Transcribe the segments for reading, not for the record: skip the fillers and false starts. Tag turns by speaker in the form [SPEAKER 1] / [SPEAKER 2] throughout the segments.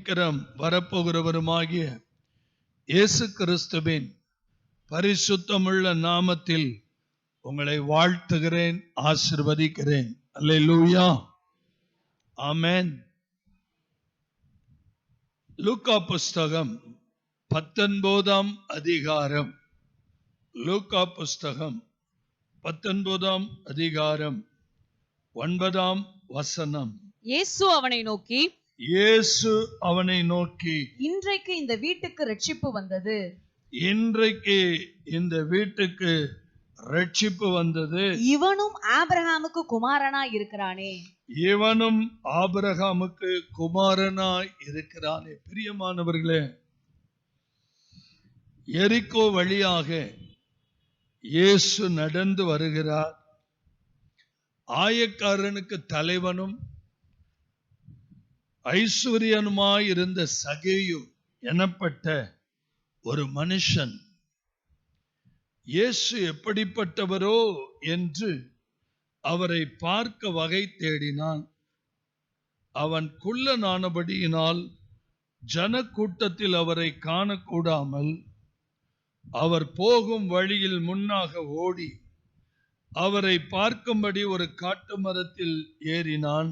[SPEAKER 1] சீக்கிரம் வரப்போகிறவருமாகிய இயேசு கிறிஸ்துவின் பரிசுத்தமுள்ள நாமத்தில் உங்களை வாழ்த்துகிறேன், ஆசீர்வதிக்கிறேன். அல்லேலூயா, ஆமென். லூக்கா புஸ்தகம் 19ஆம் அதிகாரம். லூக்கா புஸ்தகம் 19ஆம் அதிகாரம் 9ஆம் வசனம்.
[SPEAKER 2] இயேசு அவனை நோக்கி இன்றைக்கு இந்த வீட்டுக்கு ரட்சிப்பு வந்தது.
[SPEAKER 1] இன்றைக்கு இந்த வீட்டுக்கு ரட்சிப்பு வந்தது.
[SPEAKER 2] இவனும் ஆபிரகாமுக்கு குமாரனாய் இருக்கிறானே.
[SPEAKER 1] இவனும் ஆபிரகாமுக்கு குமாரனாய் இருக்கிறானே. பிரியமானவர்களே, எரிகோ வழியாக இயேசு நடந்து வருகிறார். ஆயக்காரனுக்கு தலைவனும் ஐஸ்வர்யனுமாய் இருந்த சகேயு எனப்பட்ட ஒரு மனுஷன் இயேசு எப்படிப்பட்டவரோ என்று அவரை பார்க்க வகை தேடினான். அவன் குள்ளனானபடியினால் ஜனக்கூட்டத்தில் அவரை காணக்கூடாமல் அவர் போகும் வழியில் முன்னாக ஓடி அவரை பார்க்கும்படி ஒரு காட்டு மரத்தில் ஏறினான்.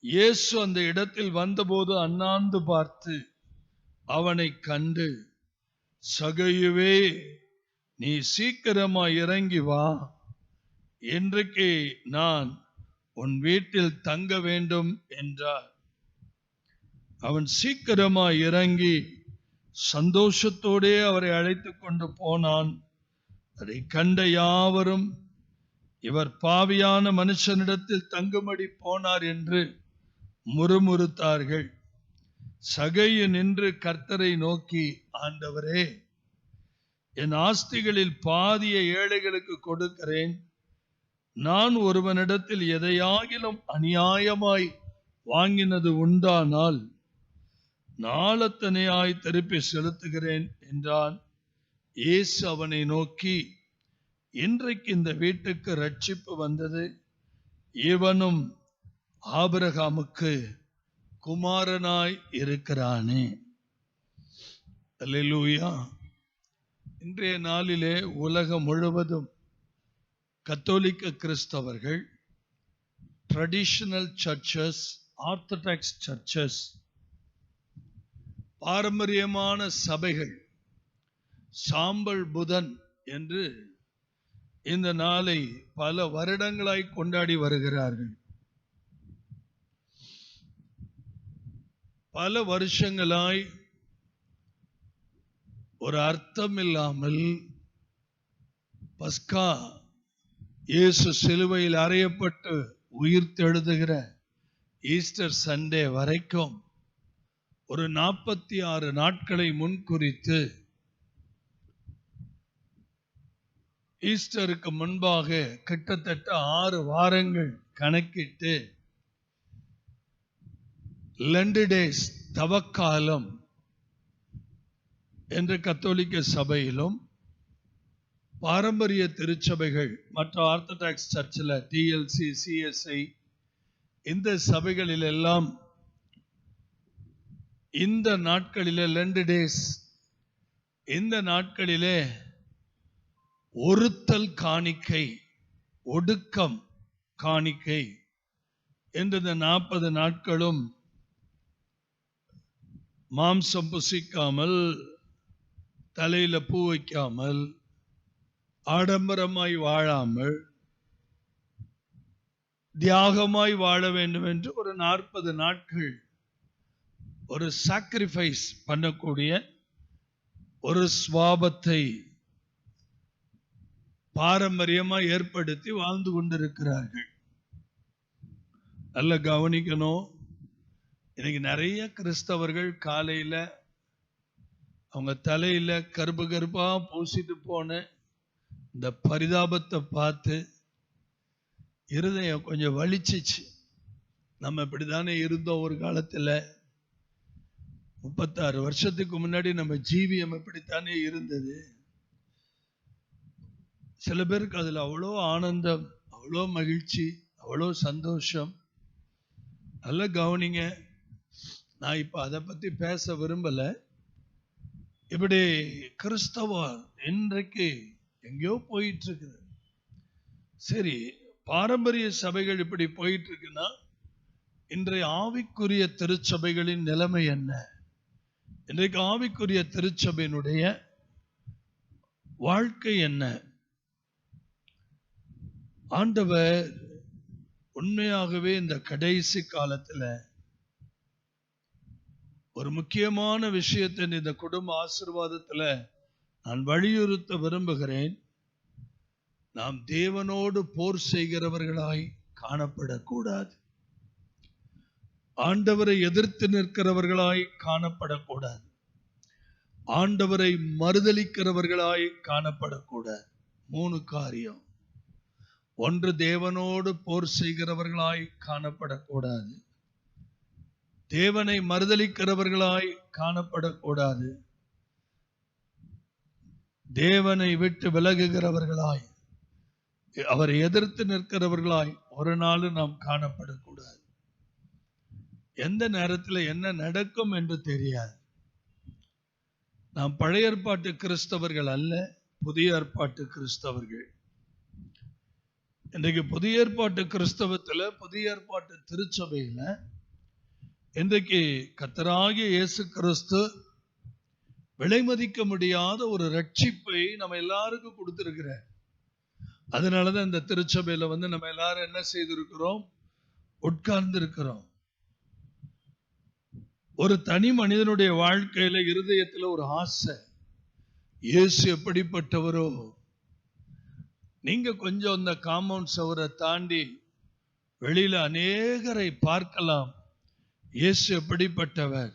[SPEAKER 1] இயேசு அந்த இடத்தில் வந்தபோது அண்ணாந்து பார்த்து அவனை கண்டு, சகேயுவே, நீ சீக்கிரமாய் இறங்கி வா, இன்றைக்கு நான் உன் வீட்டில் தங்க வேண்டும் என்றார். அவன் சீக்கிரமாய் இறங்கி சந்தோஷத்தோடே அவரை அழைத்து கொண்டு போனான். அதை கண்ட யாவரும், இவர் பாவியான மனுஷனிடத்தில் தங்கும்படி போனார் என்று முறுமுறுத்தார்கள். சகேயு நின்று கர்த்தரை நோக்கி, ஆண்டவரே, என் ஆஸ்திகளில் பாதியை ஏழைகளுக்கு கொடுக்கிறேன். நான் ஒருவனிடத்தில் எதையாகிலும் அநியாயமாய் வாங்கினது உண்டானால் நாளத்தனையாய் திருப்பி செலுத்துகிறேன் என்றான். இயேசு அவனை நோக்கி, இன்றைக்கு இந்த வீட்டுக்கு ரட்சிப்பு வந்தது. இவனும் ஆபிரகாமுக்கு குமாரனாய் இருக்கிறானே. அல்லேலூயா. இன்றைய நாளிலே உலகம் முழுவதும் கத்தோலிக்க கிறிஸ்தவர்கள், ட்ரெடிஷனல் சர்ச்சஸ், ஆர்த்தடாக்ஸ் சர்ச்சஸ், பாரம்பரியமான சபைகள் சாம்பல் புதன் என்று இந்த நாளை பல வருடங்களாய் கொண்டாடி வருகிறார்கள். பல வருஷங்களாய் ஒரு அர்த்தம் இல்லாமல் பஸ்கா இயேசு சிலுவையில் அறையப்பட்டு உயிர் தெழுதுகிற ஈஸ்டர் சண்டே வரைக்கும் ஒரு 46 நாட்களை முன்குறித்து ஈஸ்டருக்கு முன்பாக கிட்டத்தட்ட 6 வாரங்கள் கணக்கிட்டு லெண்ட் டேஸ், தவக்காலம் என்ற கத்தோலிக்க சபையிலும், பாரம்பரிய திருச்சபைகள் மற்ற ஆர்த்தடாக்ஸ் சர்ச்சில் டிஎல்சி, சிஎஸ்ஐ, இந்த சபைகளில் எல்லாம் இந்த நாட்களிலே லெண்ட் டேஸ், இந்த நாட்களிலே ஒருத்தல் காணிக்கை, ஒடுக்கம் காணிக்கை என்ற 40 நாட்களும் மாம்சம் புசிக்காமல், தலையில பூ வைக்காமல், ஆடம்பரமாய் வாழாமல் தியாகமாய் வாழ வேண்டும் என்று ஒரு 40 நாட்கள் ஒரு சாக்ரிஃபைஸ் பண்ணக்கூடிய ஒரு சுவாபத்தை பாரம்பரியமாக ஏற்படுத்தி வாழ்ந்து கொண்டிருக்கிறார்கள். நல்ல கவனிக்கணும். இன்னைக்கு நிறைய கிறிஸ்தவர்கள் காலையில அவங்க தலையில கருப்பு கருப்பா பூசிட்டு போன இந்த பரிதாபத்தை பார்த்து இருதயம் கொஞ்சம் வலிச்சிச்சு. நம்ம இப்படித்தானே இருந்தோம் ஒரு காலத்துல. 36 வருஷத்துக்கு முன்னாடி நம்ம ஜீவியம் இப்படித்தானே இருந்தது. சில பேருக்கு அதுல அவ்வளோ ஆனந்தம், அவ்வளோ மகிழ்ச்சி, அவ்வளோ சந்தோஷம். நல்ல கவனிங்க. நான் இப்ப அதை பத்தி பேச விரும்பல. இப்படி கிறிஸ்தவம் இன்றைக்கு எங்கேயோ போயிட்டு இருக்குது. சரி, பாரம்பரிய சபைகள் இப்படி போயிட்டு இருக்குன்னா இன்றைய ஆவிக்குரிய திருச்சபைகளின் நிலைமை என்ன? இன்றைக்கு ஆவிக்குரிய திருச்சபையினுடைய வாழ்க்கை என்ன? ஆண்டவர் உண்மையாகவே இந்த கடைசி காலத்துல ஒரு முக்கியமான விஷயத்தை இந்த குடும்ப ஆசீர்வாதத்துல நான் வலியுறுத்த விரும்புகிறேன். நாம் தேவனோடு போர் செய்கிறவர்களாய் காணப்படக்கூடாது. ஆண்டவரை எதிர்த்து நிற்கிறவர்களாய் காணப்படக்கூடாது. ஆண்டவரை மறுதலிக்கிறவர்களாய் காணப்படக்கூடாது. 3 காரியம். 1, தேவனோடு போர் செய்கிறவர்களாய் காணப்படக்கூடாது. தேவனை மறுதலிக்கிறவர்களாய் காணப்படக்கூடாது. தேவனை விட்டு விலகுகிறவர்களாய், அவரை எதிர்த்து நிற்கிறவர்களாய் ஒரு நாள் நாம் காணப்படக்கூடாது. எந்த நேரத்தில் என்ன நடக்கும் என்று தெரியாது. நாம் பழைய ஏற்பாட்டு கிறிஸ்தவர்கள் அல்ல, புதிய ஏற்பாட்டு கிறிஸ்தவர்கள். இன்றைக்கு புதிய ஏற்பாட்டு கிறிஸ்தவத்துல, புதிய ஏற்பாட்டு திருச்சபையில இன்றைக்கு கர்த்தராகிய இயேசு கிறிஸ்து விலை மதிக்க முடியாத ஒரு ரட்சிப்பை நம்ம எல்லாருக்கும் கொடுத்திருக்கிறார். அதனாலதான் இந்த திருச்சபையில நம்ம எல்லாரும் என்ன செய்திருக்கிறோம்? உட்கார்ந்து இருக்கிறோம். ஒரு தனி மனிதனுடைய வாழ்க்கையில, இருதயத்துல ஒரு ஆசை, இயேசு எப்படிப்பட்டவரோ. நீங்க கொஞ்சம் இந்த காம்பவுண்ட் சுவரை தாண்டி வெளியில அநேகரை பார்க்கலாம். இயேசு எப்படிப்பட்டவர்?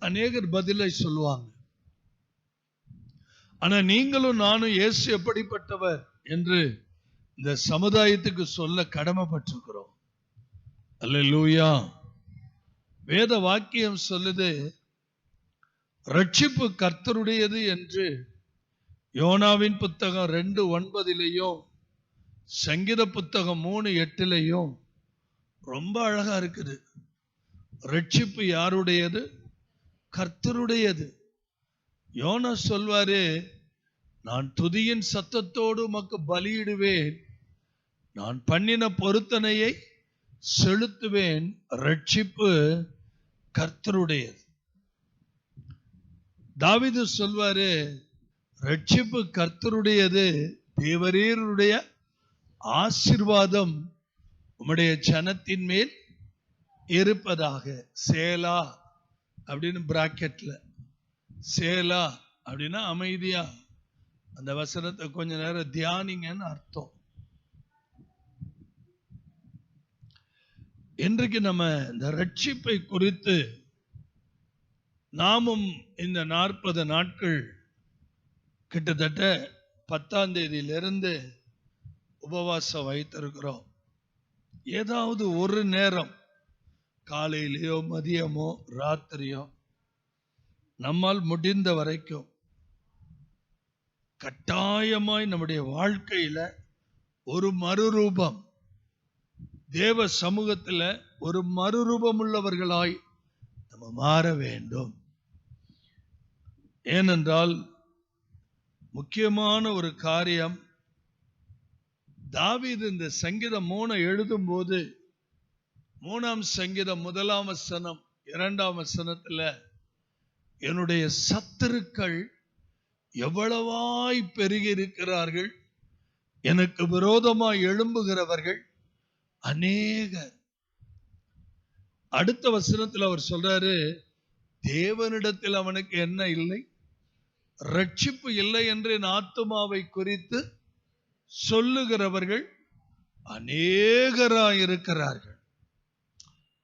[SPEAKER 1] அநேகர் பதிலை சொல்லுவாங்க. ஆனா நீங்களும் நானும் இயேசு எப்படிப்பட்டவர் என்று இந்த சமுதாயத்துக்கு சொல்ல கடமைப்பட்டிருக்கிறோம். அல்லேலூயா. வேத வாக்கியம் சொல்லுது, ரட்சிப்பு கர்த்தருடையது என்று. யோனாவின் புத்தகம் 2:9 சங்கீத புத்தகம் 3:8 ரொம்ப அழகா இருக்குது. ரட்சிப்பு யாருடையது? கர்த்தருடையது. யோனா சொல்வாரு, நான் துதியின் சத்தத்தோடு உமக்கு பலியிடுவேன், நான் பண்ணின பொருத்தனையை செலுத்துவேன். ரட்சிப்பு கர்த்தருடையது. தாவீது சொல்வாரு, ரட்சிப்பு கர்த்தருடையது, தேவரீருடைய ஆசீர்வாதம் உம்முடைய ஜனத்தின் மேல் இருப்பதாக. சேலா அப்படின்னு பிராக்கெட்ல, சேலா அப்படின்னா அமைதியா. அந்த வசனத்தை கொஞ்ச நேரம் தியானிங்கன்னு அர்த்தம். இன்றைக்கு நம்ம இந்த ரட்சிப்பை குறித்து நாமும் இந்த 40 நாட்கள் கிட்டத்தட்ட 10ஆம் தேதியிலிருந்து உபவாசம் வைத்திருக்கிறோம். ஏதாவது ஒரு நேரம், காலையிலேயோ மதியமோ ராத்திரியோ, நம்மால் முடிந்த வரைக்கும் கட்டாயமாய் நம்முடைய வாழ்க்கையில ஒரு மறுரூபம், தேவ சமூகத்துல ஒரு மறுரூபம் உள்ளவர்களாய் நம்ம மாற வேண்டும். ஏனென்றால் முக்கியமான ஒரு காரியம், தாவீது இந்த சங்கீதம் 3 எழுதும் போது 3ஆம் சங்கீதம் 1ஆம் வசனம் 2ஆம் வசனத்துல, என்னுடைய சத்துருக்கள் எவ்வளவாய் பெருகி இருக்கிறார்கள், எனக்கு விரோதமாய் எழும்புகிறவர்கள் அநேகர். அடுத்த வசனத்தில் அவர் சொல்றாரு, தேவனிடத்தில் அவனுக்கு என்ன இல்லை? ரட்சிப்பு இல்லை என்று என் ஆத்துமாவை குறித்து சொல்லுகிறவர்கள் அநேகராயிருக்கிறார்கள்.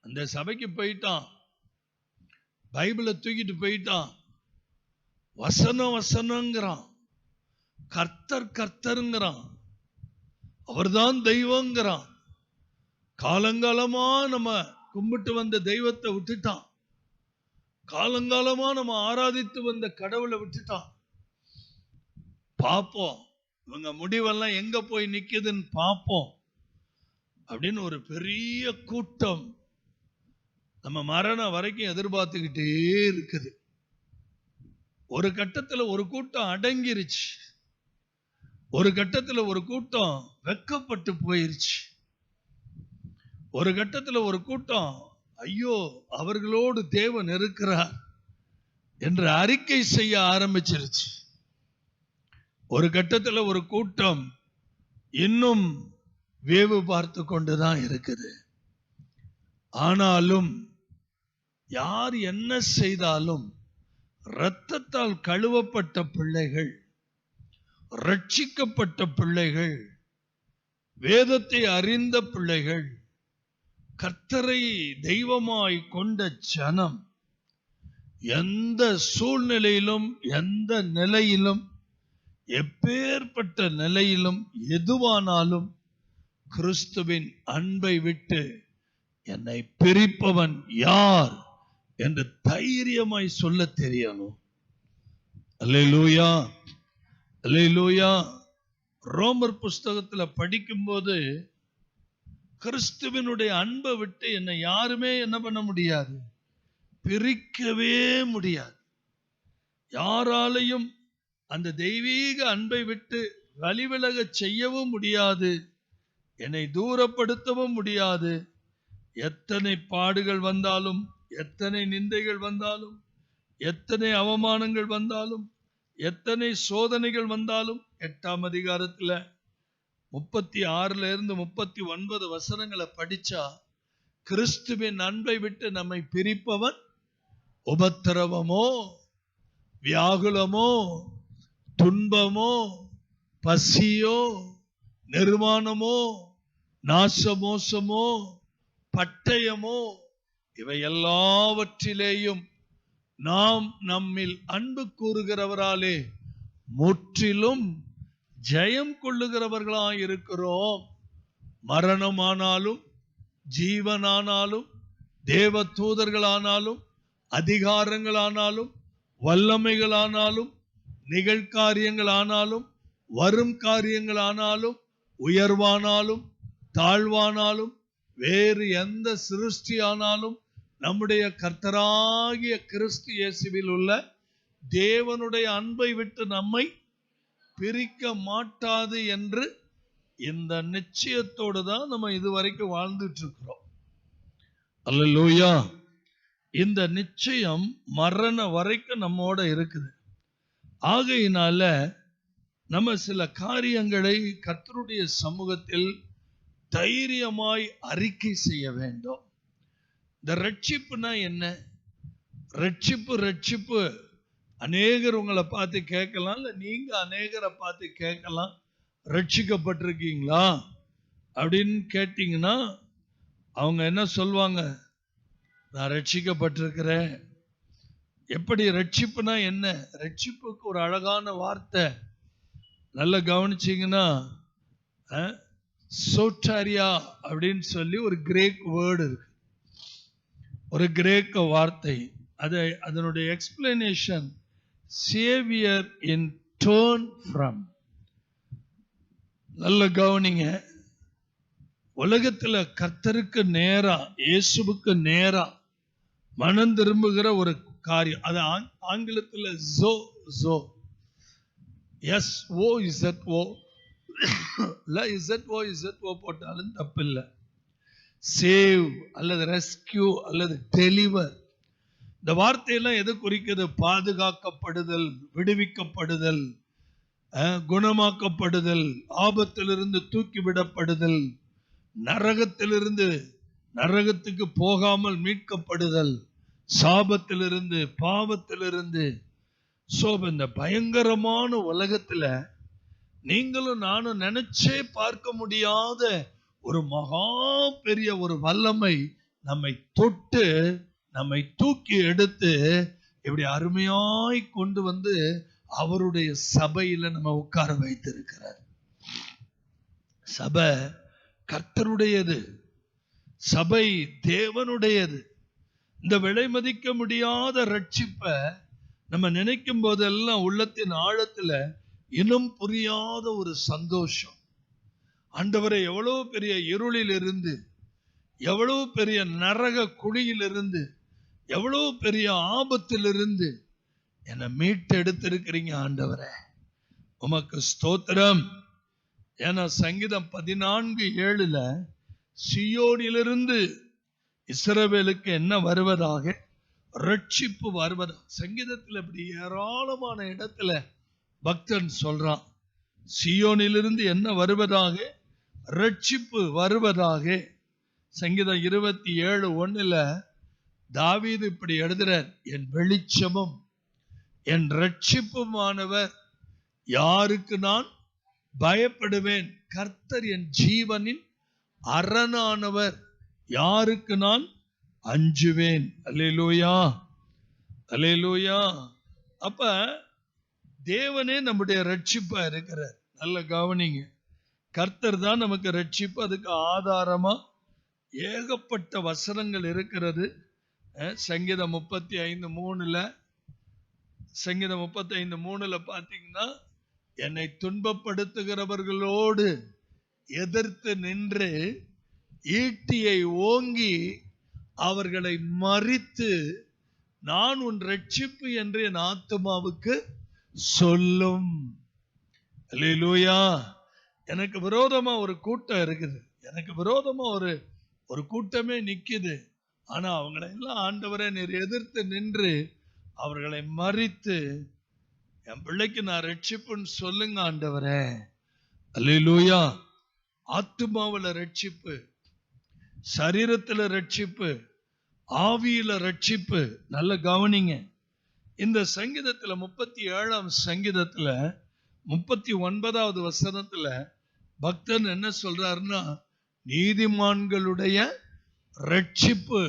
[SPEAKER 1] அந்த சபைக்கு போயிட்டான், பைபிளை தூக்கிட்டு போயிட்டான், வசனங்கிறான், கர்த்தருங்கிறான், அவர்தான் தெய்வங்கிறான். காலங்காலமா நம்ம கும்பிட்டு வந்த தெய்வத்தை விட்டுட்டான். காலங்காலமா நம்ம ஆராதித்து வந்த கடவுளை விட்டுட்டான். பார்ப்போம் இவங்க முடிவெல்லாம் எங்க போய் நிக்குதுன்னு பார்ப்போம் அப்படின்னு ஒரு பெரிய கூட்டம் நம்ம மரணம் வரைக்கும் எதிர்பார்த்துக்கிட்டே இருக்குது. ஒரு கட்டத்துல ஒரு கூட்டம் அடங்கிருச்சு, ஒரு கட்டத்துல ஒரு கூட்டம் வெட்கப்பட்டு போயிருச்சு, ஒரு கட்டத்துல ஒரு கூட்டம் ஐயோ அவர்களோடு தேவன் இருக்கிறார் என்று அறிக்கை செய்ய ஆரம்பிச்சிருச்சு. ஒரு கட்டத்துல ஒரு கூட்டம் இன்னும் வேவு பார்த்து கொண்டுதான் இருக்குது. ஆனாலும் யார் என்ன செய்தாலும் இரத்தத்தால் கழுவப்பட்ட பிள்ளைகள், ரட்சிக்கப்பட்ட பிள்ளைகள், வேதத்தை அறிந்த பிள்ளைகள், கர்த்தரை தெய்வமாய் கொண்ட ஜனம் எந்த சூழ்நிலையிலும், எந்த நிலையிலும், எப்பேற்பட்ட நிலையிலும், எதுவானாலும் கிறிஸ்துவின் அன்பை விட்டு என்னை பிரிப்பவன் யார் என்று தைரியமாய் சொல்ல தெரியணும். அல்லேலூயா, அல்லேலூயா. ரோமர் புஸ்தகத்துல படிக்கும்போது கிறிஸ்துவினுடைய அன்பை விட்டு என்னை யாருமே என்ன பண்ண முடியாது, பிரிக்கவே முடியாது. யாராலையும் அந்த தெய்வீக அன்பை விட்டு வழிவிலக செய்யவும் முடியாது, என்னை தூரப்படுத்தவும் முடியாது. எத்தனை பாடுகள் வந்தாலும், எத்தனை நிந்தைகள் வந்தாலும், எத்தனை அவமானங்கள் வந்தாலும், எத்தனை சோதனைகள் வந்தாலும், 8ஆம் அதிகாரத்துல 36 இருந்து 39 வசனங்களை படிச்சா கிறிஸ்துவின் அன்பை விட்டு நம்மை பிரிப்பவன் உபத்திரவமோ, வியாகுலமோ, துன்பமோ, பசியோ, நிர்வாணமோ, நாசமோசமோ, பட்டயமோ, இவை எல்லாவற்றிலேயும் நாம் நம்மில் அன்பு கூறுகிறவராலே முற்றிலும் ஜெயம் கொள்ளுகிறவர்களாய் இருக்கிறோம். மரணமானாலும், ஜீவனானாலும், தேவ தூதர்களானாலும், அதிகாரங்களானாலும், வல்லமைகளானாலும், நிகழ்காரியங்களானாலும், வரும் காரியங்களானாலும், உயர்வானாலும், தாழ்வானாலும், வேறு எந்த சிருஷ்டியானாலும் நம்முடைய கர்த்தராகிய கிறிஸ்து இயேசுவில் உள்ள தேவனுடைய அன்பை விட்டு நம்மை பிரிக்க மாட்டாது என்று இந்த நிச்சயத்தோடு தான் நம்ம இதுவரைக்கும் வாழ்ந்துட்டு இருக்கிறோம். அல்லேலூயா. இந்த நிச்சயம் மரண வரைக்கும் நம்மோட இருக்குது. ஆகையினால நம்ம சில காரியங்களை கர்த்தருடைய சமூகத்தில் தைரியமாய் அறிக்கை செய்ய வேண்டும். இந்த ரட்சிப்புனா என்ன? ரட்சிப்பு அநேகர் உங்களை பார்த்து கேட்கலாம், இல்ல நீங்க அநேகரை பார்த்து கேட்கலாம், ரட்சிக்கப்பட்டிருக்கீங்களா அப்படின்னு கேட்டீங்கன்னா அவங்க என்ன சொல்வாங்க? நான் ரட்சிக்கப்பட்டிருக்கிறேன். எப்படி? ரட்சிப்புனா என்ன? ரட்சிப்புக்கு ஒரு அழகான வார்த்தை நல்லா கவனிச்சீங்கன்னா சோட்டாரியா அப்படின்னு சொல்லி ஒரு கிரேக் வேர்டு இருக்கு, ஒரு கிரேக்க வார்த்தை. அதனுடைய explanation Xavier in turn from. நல்ல கவனிங்க. உலகத்துல கர்த்தருக்கு நேரா, இயேசுவுக்கு நேரா மனம் திரும்புகிற ஒரு காரியம், அது ஆங்கிலத்துல ஜோ ஜோ எஸ் ஓ இசட் ஓ இல்ல இசட் ஓ போட்டாலும் தப்பு இல்லை. சேவ் அல்லது ரெஸ்கியூ அல்லது டெலிவர், இந்த வார்த்தையெல்லாம் எது குறிக்கிறது? பாதுகாக்கப்படுதல், விடுவிக்கப்படுதல், குணமாக்கப்படுதல், ஆபத்திலிருந்து தூக்கிவிடப்படுதல், நரகத்திலிருந்து நரகத்துக்கு போகாமல் மீட்கப்படுதல், சாபத்திலிருந்து, பாவத்திலிருந்து. இந்த பயங்கரமான உலகத்துல நீங்களும் நானும் நினைச்சே பார்க்க முடியாத ஒரு மகா பெரிய ஒரு வல்லமை நம்மை தொட்டு நம்மை தூக்கி எடுத்து இப்படி அருமையாய் கொண்டு வந்து அவருடைய சபையில நம்ம உட்கார வைத்திருக்கிறார். சபை கர்த்தருடையது, சபை தேவனுடையது. இந்த விலை மதிக்க முடியாத ரட்சிப்பை நம்ம நினைக்கும் போதெல்லாம் உள்ளத்தின் ஆழத்துல இனம் புரியாத ஒரு சந்தோஷம். ஆண்டவரை எவ்வளவு பெரிய இருளில் இருந்து, எவ்வளவு பெரிய நரக குழியிலிருந்து, எவ்வளவு பெரிய ஆபத்திலிருந்து என்னை மீட்டு எடுத்திருக்கிறீங்க ஆண்டவரே, உமக்கு ஸ்தோத்திரம். ஏன்னா சங்கீதம் 14:7 சியோனிலிருந்து இஸ்ரவேலுக்கு என்ன வருவதாக, ரட்சிப்பு வருவதாக. சங்கீதத்தில் இப்படி ஏராளமான இடத்துல பக்தன் சொல்றான், சியோனிலிருந்து என்ன வருவதாக, ரட்சிப்பு வருவதாக. சங்கீதம் 27:1 தாவீது இப்படி எழுதுறார், என் வெளிச்சமும் என் ரட்சிப்புமானவர், யாருக்கு நான் பயப்படுவேன்? கர்த்தர் என் ஜீவனின் அரணானவர், யாருக்கு நான் அஞ்சுவேன்? அல்லேலூயா, அல்லேலூயா. அப்ப தேவனே நம்முடைய ரட்சிப்பா இருக்கிறார். நல்ல கவனிங்க, கர்த்தர் தான் நமக்கு ரட்சிப்பு. அதுக்கு ஆதாரமா ஏகப்பட்ட வசனங்கள் இருக்கிறது. சங்கீதம் 35:3 சங்கீதம் 35:3 பார்த்தீங்கன்னா, என்னை துன்பப்படுத்துகிறவர்களோடு எதிர்த்து நின்று ஈட்டியை ஓங்கி அவர்களை மறித்து, நான் உன் ரட்சிப்பு என்று என் ஆத்துமாவுக்கு சொல்லும். அல்லேலூயா. எனக்கு விரோதமா ஒரு கூட்டம் இருக்குது, எனக்கு விரோதமா ஒரு கூட்டமே நிக்குது. ஆனா அவங்களை எல்லாம் ஆண்டவரே நீர் எதிர்த்து நின்று அவர்களை மறித்து என் பிள்ளைக்கு நான் ரட்சிப்புன்னு சொல்லுங்க ஆண்டவரே. அல்லேலூயா. ஆத்துமாவுல ரட்சிப்பு, சரீரத்துல ரட்சிப்பு, ஆவியில ரட்சிப்பு. நல்ல கவனிங்க, இந்த சங்கீதத்துல 37ஆம் சங்கீதத்துல 39வது வசனத்துல பக்தன் என்ன சொல்றாருன்னா, நீதிமான்களுடைய ரட்சிப்பு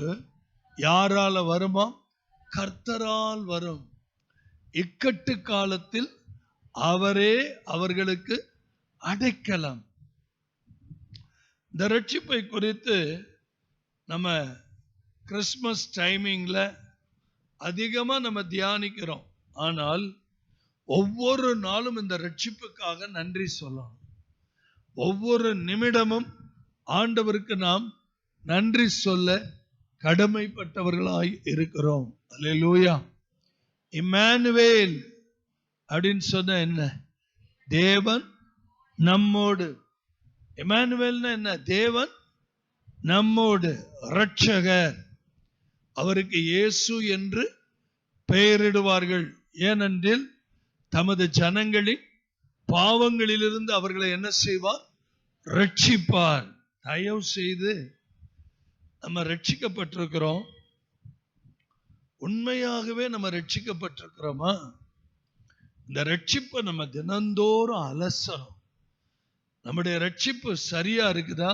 [SPEAKER 1] யாரால வருமா? கர்த்தரால் வரும். இக்கட்டு காலத்தில் அவரே அவர்களுக்கு அடைக்கலம். இந்த ரட்சிப்பை குறித்து நம்ம கிறிஸ்மஸ் டைமிங்ல அதிகமா நம்ம தியானிக்கிறோம். ஆனால் ஒவ்வொரு நாளும் இந்த ரட்சிப்புக்காக நன்றி சொல்லணும். ஒவ்வொரு நிமிடமும் ஆண்டவருக்கு நாம் நன்றி சொல்ல கடமைப்பட்டவர்களாய் இருக்கிறோம். அல்லேலூயா. இம்மானுவேல் அப்படின்னு சொன்ன என்ன? தேவன் நம்மோடு. இம்மானுவேல்னா என்ன? தேவன் நம்மோடு, இரட்சகர். அவருக்கு இயேசு என்று பெயரிடுவார்கள். ஏனென்றில் தமது ஜனங்களின் பாவங்களிலிருந்து அவர்களை என்ன செய்வார்? ரட்சிப்பார். தயவு செய்து நம்ம ரட்சிக்கப்பட்டிருக்கிறோம். உண்மையாகவே நம்ம ரட்சிக்கப்பட்டிருக்கிறோமா? இந்த ரட்சிப்பை நம்ம தினந்தோறும் அலசணும். நம்முடைய ரட்சிப்பு சரியா இருக்குதா?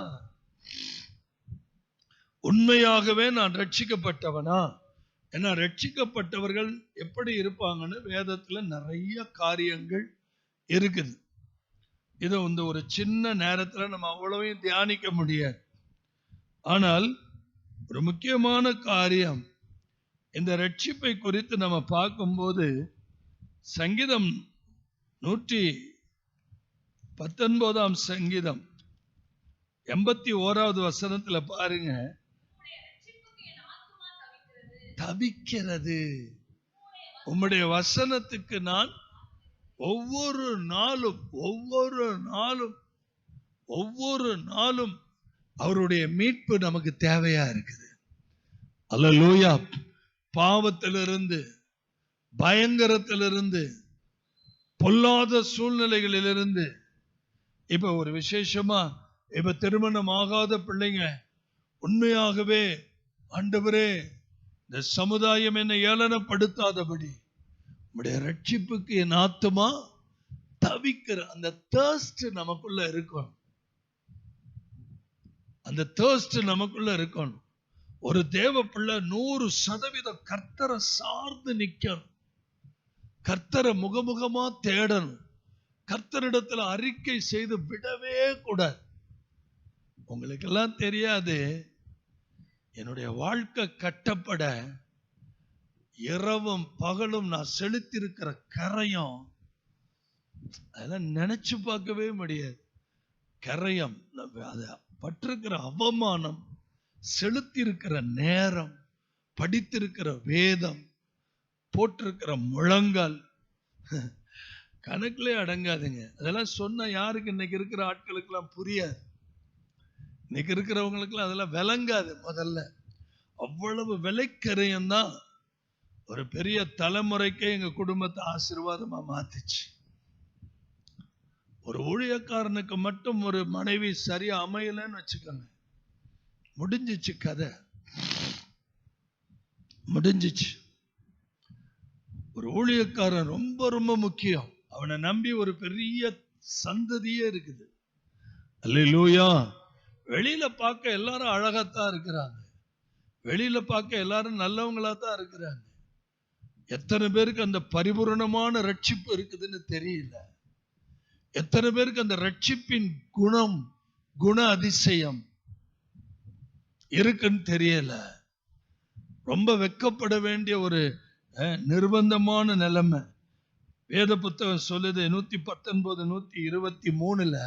[SPEAKER 1] உண்மையாகவே நான் ரட்சிக்கப்பட்டவனா? ஏன்னா ரட்சிக்கப்பட்டவர்கள் எப்படி இருப்பாங்கன்னு வேதத்துல நிறைய காரியங்கள் இருக்குது. இதை ஒரு சின்ன நேரத்துல நம்ம அவ்வளவையும் தியானிக்க முடியாது. ஆனால் ஒரு முக்கியமான காரியம், இந்த ரட்சிப்பை குறித்து நம்ம பார்க்கும்போது சங்கீதம் 119ஆம் சங்கீதம் 81வது வசனத்துல பாருங்க, தவிக்கிறது. உம்முடைய வசனத்துக்கு நான் ஒவ்வொரு நாளும் அவருடைய மீட்பு நமக்கு தேவையா இருக்குது. அல்லேலூயா. பாவத்திலிருந்து, பயங்கரத்திலிருந்து, பொல்லாத சூழ்நிலைகளிலிருந்து, இப்ப ஒரு விசேஷமா இப்ப திருமணம் ஆகாத பிள்ளைங்க உண்மையாகவே ஆண்டவரே இந்த சமுதாயம் என்னை ஏளனப்படுத்தாதபடி உம்முடைய ரட்சிப்புக்கு என் ஆத்துமா தவிக்கிற அந்த thirst நமக்குள்ள இருக்கணும். அந்த thirst நமக்குள்ள இருக்கணும். ஒரு தேவ பிள்ளை 100% கர்த்தரை சார்ந்து நிக்கணும். கர்த்தரை முகமுகமா தேடணும். கர்த்தரிடத்துல அறிக்கை செய்து விடவே கூடாது. உங்களுக்கெல்லாம் தெரியாது, என்னுடைய வாழ்க்கை கட்டப்பட இரவும் பகலும் நான் செலுத்திருக்கிற கரையம், அதெல்லாம் நினைச்சு பார்க்கவே முடியாது. கரையம், அது பட்டிருக்கிற அவமானம், செலுத்தி இருக்கிற நேரம், படித்திருக்கிற வேதம், போட்டிருக்கிற முழங்கால் கணக்குலே அடங்காதுங்க. அதெல்லாம் சொன்னா யாருக்கு இன்னைக்கு இருக்கிற ஆட்களுக்கெல்லாம் புரியாது. இன்னைக்கு இருக்கிறவங்களுக்கெல்லாம் அதெல்லாம் விளங்காது. முதல்ல அவ்வளவு விலைக்கரையம் தான் ஒரு பெரிய தலைமுறைக்கே எங்க குடும்பத்தை ஆசீர்வாதமா மாத்துச்சு. ஒரு ஊழியக்காரனுக்கு மட்டும் ஒரு மனைவி சரியா அமையலன்னு வச்சுக்கோங்க, முடிஞ்சிச்சு கதை, முடிஞ்சிச்சு. ஒரு ஊழியக்காரன் ரொம்ப ரொம்ப முக்கியம். அவனை நம்பி ஒரு பெரிய சந்ததியே இருக்குது. அல்லேலூயா. வெளியில பார்க்க எல்லாரும் அழகாத்தான் இருக்கிறாங்க, வெளியில பார்க்க எல்லாரும் நல்லவங்களா தான் இருக்கிறாங்க. எத்தனை பேருக்கு அந்த பரிபூரணமான ரட்சிப்பு இருக்குதுன்னு தெரியல. எத்தனை பேருக்கு அந்த ரட்சிப்பின் குண அதிசயம் இருக்குன்னு தெரியல. ரொம்ப வெட்கப்பட வேண்டிய ஒரு நிர்பந்தமான நிலைமை. வேத புத்தகம் சொல்லுது 119 123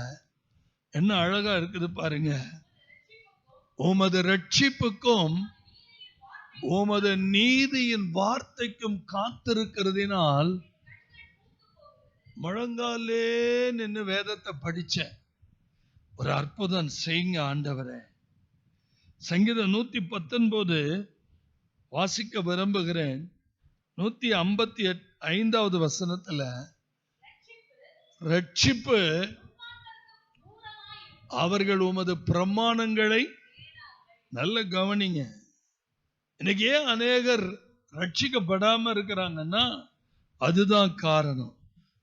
[SPEAKER 1] என்ன அழகா இருக்குது பாருங்க. உமது ரட்சிப்புக்கும் உமது நீதியின் வார்த்தைக்கும் காத்திருக்கிறதினால் முழங்காலே நின்று வேதத்தை படிச்சேன். ஒரு அற்புதம் செய்யுங்க ஆண்டவரே. சங்கீதம் 119 வாசிக்க விரும்புகிறேன். 155வது வசனத்துல ரட்சிப்பு அவர்கள் உமது பிரமாணங்களை, நல்ல கவனிங்க. இன்னைக்கு ஏன் அநேகர் ரட்சிக்கப்படாம இருக்கிறாங்கன்னா அதுதான் காரணம்.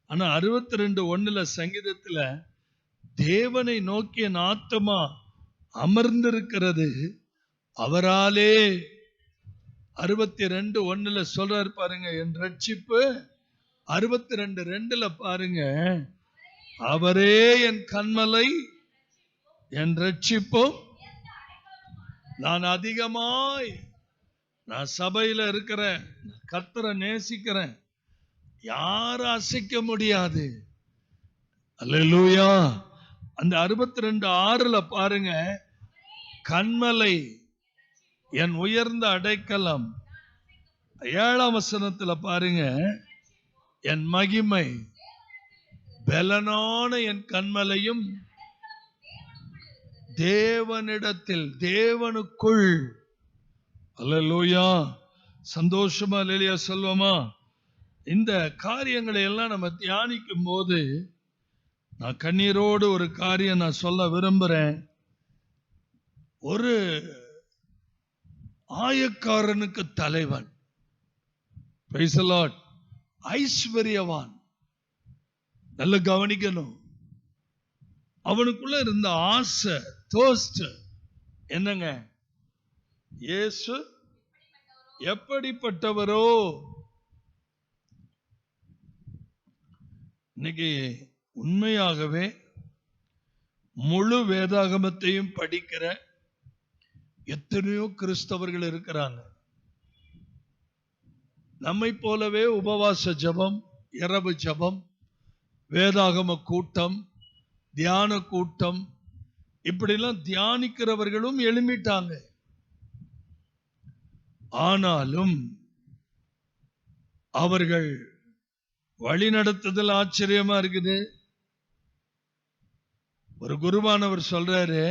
[SPEAKER 1] ஆனா 62:1 சங்கீதத்துல தேவனை நோக்கிய ஆத்துமா அமர்ந்திருக்கிறது அவராலே. 62:1 சொல்றாரு பாருங்க, என் ரட்சிப்பு. 62:2 பாருங்க, அவரே என் கன்மலை, என் ரட்சிப்பும். நான் அதிகமாய், நான் சபையில இருக்கிறேன், கர்த்தரை நேசிக்கிறேன், யாரும் அசைக்க முடியாது. அல்லேலூயா. அந்த 62:6 பாருங்க, கன்மலை, என் உயர்ந்த அடைக்கலம். 7ஆம் வசனத்துல பாருங்க, என் மகிமை, பலனான என் கன்மலையும் தேவனிடத்தில், தேவனுக்குள். அல்லேலூயா. சந்தோஷமா அல்லேலூயா சொல்வோமா? இந்த காரியங்களை எல்லாம் நம்ம தியானிக்கும் போது நான் கண்ணீரோடு ஒரு காரியம் நான் சொல்ல விரும்புறேன். ஒரு ஆயக்காரனுக்கு தலைவன், பிரைஸ் தி லார்ட், ஐஸ்வர்யவான். நல்ல கவனிக்கணும். அவனுக்குள்ள இருந்த ஆசை, தோஸ்ட் என்னங்க? இயேசு எப்படிப்பட்டவரோ. இன்னைக்கு உண்மையாகவே முழு வேதாகமத்தையும் படிக்கிற எத்தனையோ கிறிஸ்தவர்கள் இருக்கிறாங்க. நம்மை போலவே உபவாச ஜபம், இரவு ஜபம், வேதாகம கூட்டம், தியான கூட்டம், இப்படிலாம் தியானிக்கிறவர்களும் எழும்பிட்டாங்க. ஆனாலும் அவர்கள் வழி நடத்துதல் ஆச்சரியமா இருக்குது. ஒரு குருவானவர் சொல்றாரு,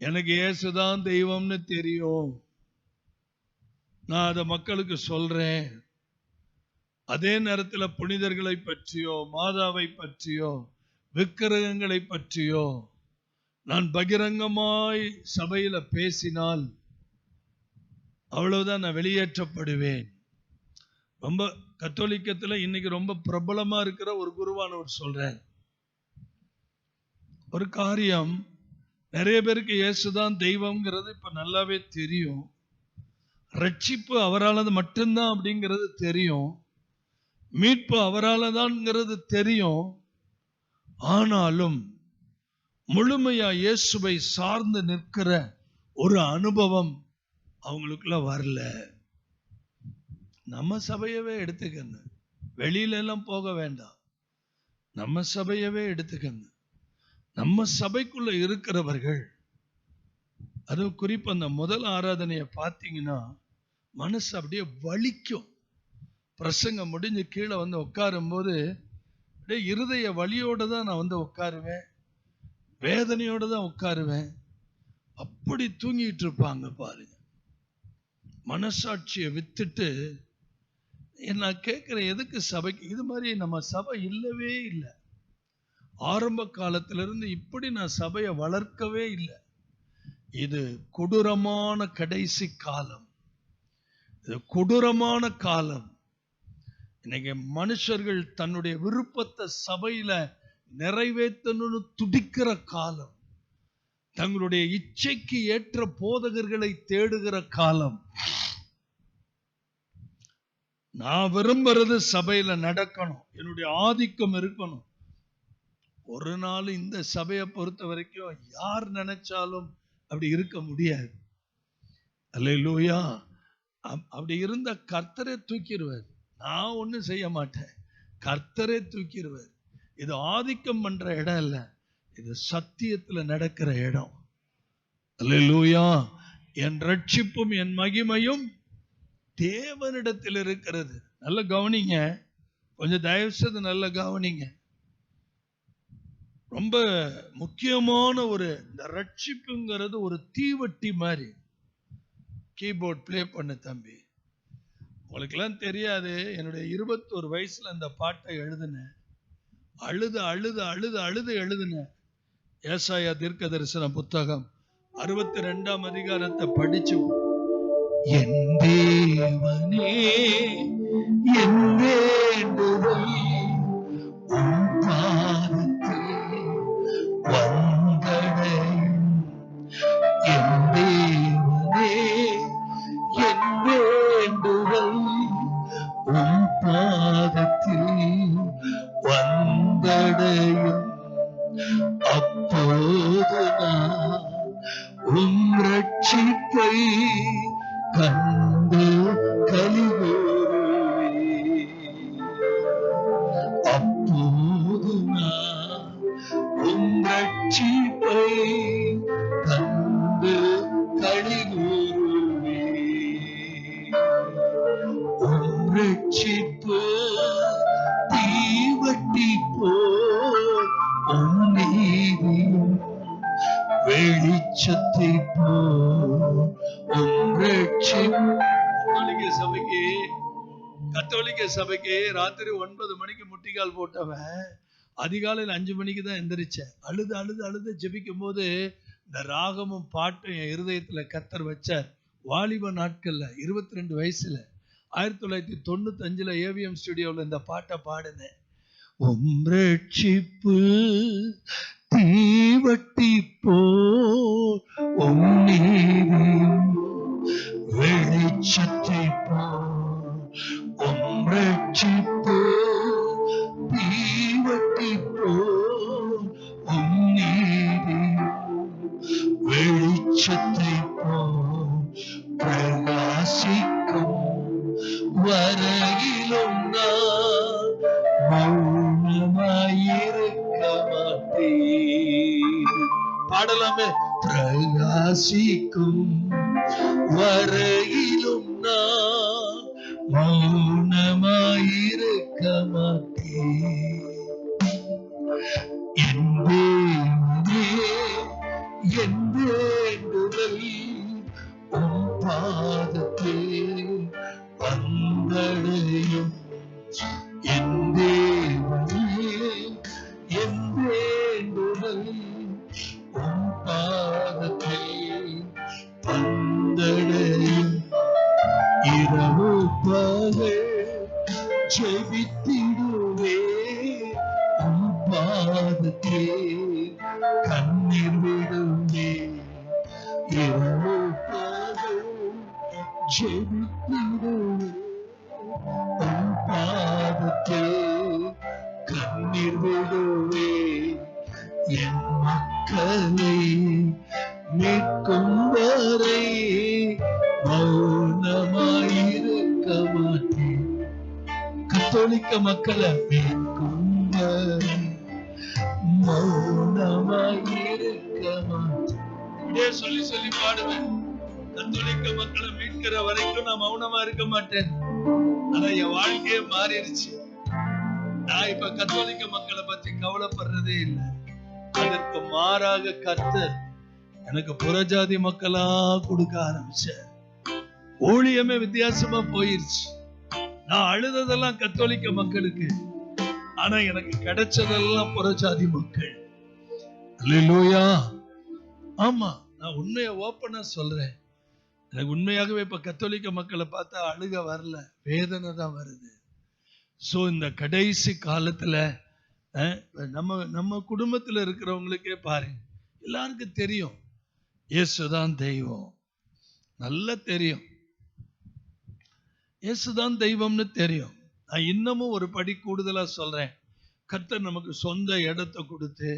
[SPEAKER 1] எனக்கு இயேசுதான் தெய்வம்னு தெரியும், நான் அதை மக்களுக்கு சொல்றேன். அதே நேரத்தில் புனிதர்களை பற்றியோ, மாதாவை பற்றியோ, விக்கிரகங்களை பற்றியோ நான் பகிரங்கமாய் சபையில பேசினால் அவ்வளவுதான், நான் வெளியேற்றப்படுவேன். ரொம்ப கத்தோலிக்கத்துல இன்னைக்கு ரொம்ப பிரபலமா இருக்கிற ஒரு குருவானவர் சொல்றேன், ஒரு காரியம், நிறைய பேருக்கு இயேசுதான் தெய்வம்ங்கிறது இப்ப நல்லாவே தெரியும், ரட்சிப்பு அவரால் மட்டும்தான் அப்படிங்கிறது தெரியும், மீட்பு அவரால் தான்ங்கிறது தெரியும். ஆனாலும் முழுமையா இயேசுவை சார்ந்து நிற்கிற ஒரு அனுபவம் அவங்களுக்குள்ள வரல. நம்ம சபையவே எடுத்துக்கங்க, வெளியில எல்லாம் போக வேண்டாம், நம்ம சபையவே எடுத்துக்கங்க. நம்ம சபைக்குள்ள இருக்கிறவர்கள் அதுவும் குறிப்பா அந்த முதல் ஆராதனையை பார்த்தீங்கன்னா மனசு அப்படியே வலிக்கும். பிரசங்கம் முடிஞ்சு கீழே வந்து உட்காரும் போது அப்படியே இருதய வலியோட தான் நான் வந்து உட்காருவேன், வேதனையோட தான் உட்காருவேன். அப்படி தூங்கிட்டு இருப்பாங்க பாருங்க. மனசாட்சியை வித்துட்டு நான் கேட்கிறேன், எதுக்கு சபைக்கு இது மாதிரி? நம்ம சபை இல்லவே இல்லை. ஆரம்ப காலத்திலிருந்து இப்படி நான் சபையை வளர்க்கவே இல்லை. இது கொடூரமான கடைசி காலம், இது கொடூரமான காலம். இன்னைக்கு மனுஷர்கள் தன்னுடைய விருப்பத்தை சபையில நிறைவேற்றணும்னு துடிக்கிற காலம், தங்களுடைய இச்சைக்கு ஏற்ற போதகர்களை தேடுகிற காலம். நான் விரும்புறது சபையில நடக்கணும், என்னுடைய ஆதிக்கம் இருக்கணும். ஒரு நாள் இந்த சபையை பொறுத்த வரைக்கும் யார் நினைச்சாலும் அப்படி இருக்க முடியாது. அல்லேலூயா. அப்படி இருந்த கர்த்தரே தூக்கிடுவார். நான் ஒன்றும் செய்ய மாட்டேன், கர்த்தரே தூக்கிடுவார். இது ஆதிக்கம் பண்ற இடம் இல்லை, இது சத்தியத்துல நடக்கிற இடம். அல்லேலூயா. என் ரட்சிப்பும் என் மகிமையும் தேவனிடத்தில் இருக்கிறது. நல்ல கவனிங்க, கொஞ்சம் தயவு செய்து நல்ல கவனிங்க. ரொம்ப முக்கியமான இந்த ரட்சிப்புங்கிறது ஒரு தீவட்டி மாதிரி. கீபோர்ட் பிளே பண்ண தம்பி, உங்களுக்கெல்லாம் தெரியாது, என்னுடைய 21 வயசுல அந்த பாட்டை எழுதினேன். அழுது அழுது அழுது அழுது எழுதினேன். ஏசாயா தீர்க்க தரிசன புத்தகம் 62ஆம் அதிகாரத்தை படிச்சு, என் தேவனே என் வேண்டுதல் உம் பாதத்தில் வந்தடையும். என் தேவனே என் வேண்டுதல் உம் பாதத்தில் வந்தடையும். அப்போது நான் உம் ரட்சிப்பை கண்டு கலிகூறுவேன். அப்போது நான் உம் ரட்சிப்பை கண்டு கலிகூறுவேன். உம் ரட்சிப்பு தீவட்டி போல், உம் நீதியும் வெளிச்சத்தை போல். உம் ரட்சிப்பு கத்தோலிக்க சபைக்கு ராத்திரி 9 மணிக்கு முட்டிக்கால் போட்டவன் அதிகாலையில் 5 மணிக்கு தான் எந்திரிச்சேன். அழுது அழுது அழுது ஜெபிக்கும் போது இந்த ராகமும் பாட்டும் என் இருதயத்துல கத்தர் வச்சார். வாலிப நாட்கள்ல 22 வயசுல 1995 ஏவிஎம் ஸ்டுடியோவில் இந்த பாட்டை பாடினேன். உம் ரட்சிப்பு தீவட்டி போல், உம் நீதியும் வெளிச்சத்தை போல். உம் ரட்சிப்பு தீவட்டி போல், உம் நீதியும் வெளிச்சத்தை போல் பிரகாசிக்கும் வரையிலும் நான் மௌனமாயிருக்க மாட்டேன். பாடலாமே. பிரகாசிக்கும் வரையிலும் நான் மௌனமாயிருக்க மாட்டேன். என் தேவனே என் வேண்டுதல் உம் பாதத்தில் வந்தடையும். என் தேவனே என் வேண்டுதல் உம் பாதத்தில் வந்தடையும். இரவு பகல் ஜெபித்திடுவே உம் பாதத்தில் கண்ணீர் விடுவே. இரவு பகல் ஜெபித்திடுவே உம் பாதத்தில் கண்ணீர் விடுவே. என் மக்களை மீட்கும் வரை மௌனமாயிருக்க மாட்டேன். கத்தோலிக்க மக்களை மீட்கும் வரை மௌனமாயிருக்க மாட்டேன். இதே சொல்லி சொல்லி பாடுவேன். கத்தோலிக்க மக்களை மீட்கிற வரைக்கும் நான் மௌனமா இருக்க மாட்டேன். ஆனா என் வாழ்க்கையே மாறிடுச்சு. நான் இப்ப கத்தோலிக்க மக்களை பத்தி கவலைப்படுறதே இல்லை. அதற்கு மாறாக கர்த்தர் எனக்கு புறஜாதி மக்களா கொடுக்க ஆரம்பிச்சார். ஊழியமே வித்தியாசமா போயிருச்சு. நான் அழுததெல்லாம் கத்தோலிக்க மக்களுக்கு, ஆனா எனக்கு கிடைச்சதெல்லாம் புறஜாதி மக்கள். அல்லேலூயா. ஆமா, நான் உண்மையை ஓப்பனா சொல்றேன். எனக்கு உண்மையாகவே இப்ப கத்தோலிக்க மக்களை பார்த்தா அழுக வரல, வேதனை தான் வருது. சோ இந்த கடைசி காலத்துல நம்ம குடும்பத்துல இருக்கிறவங்களுக்கே பாருங்க, எல்லாருக்கும் தெரியும் இயேசுதான் தெய்வம், நல்லா தெரியும். இயேசுதான் தெய்வம்னு தெரியும். நான் இன்னமும் ஒரு படி கூடுதலா சொல்றேன். கர்த்தர் நமக்கு சொந்த இடத்தை கொடுத்து,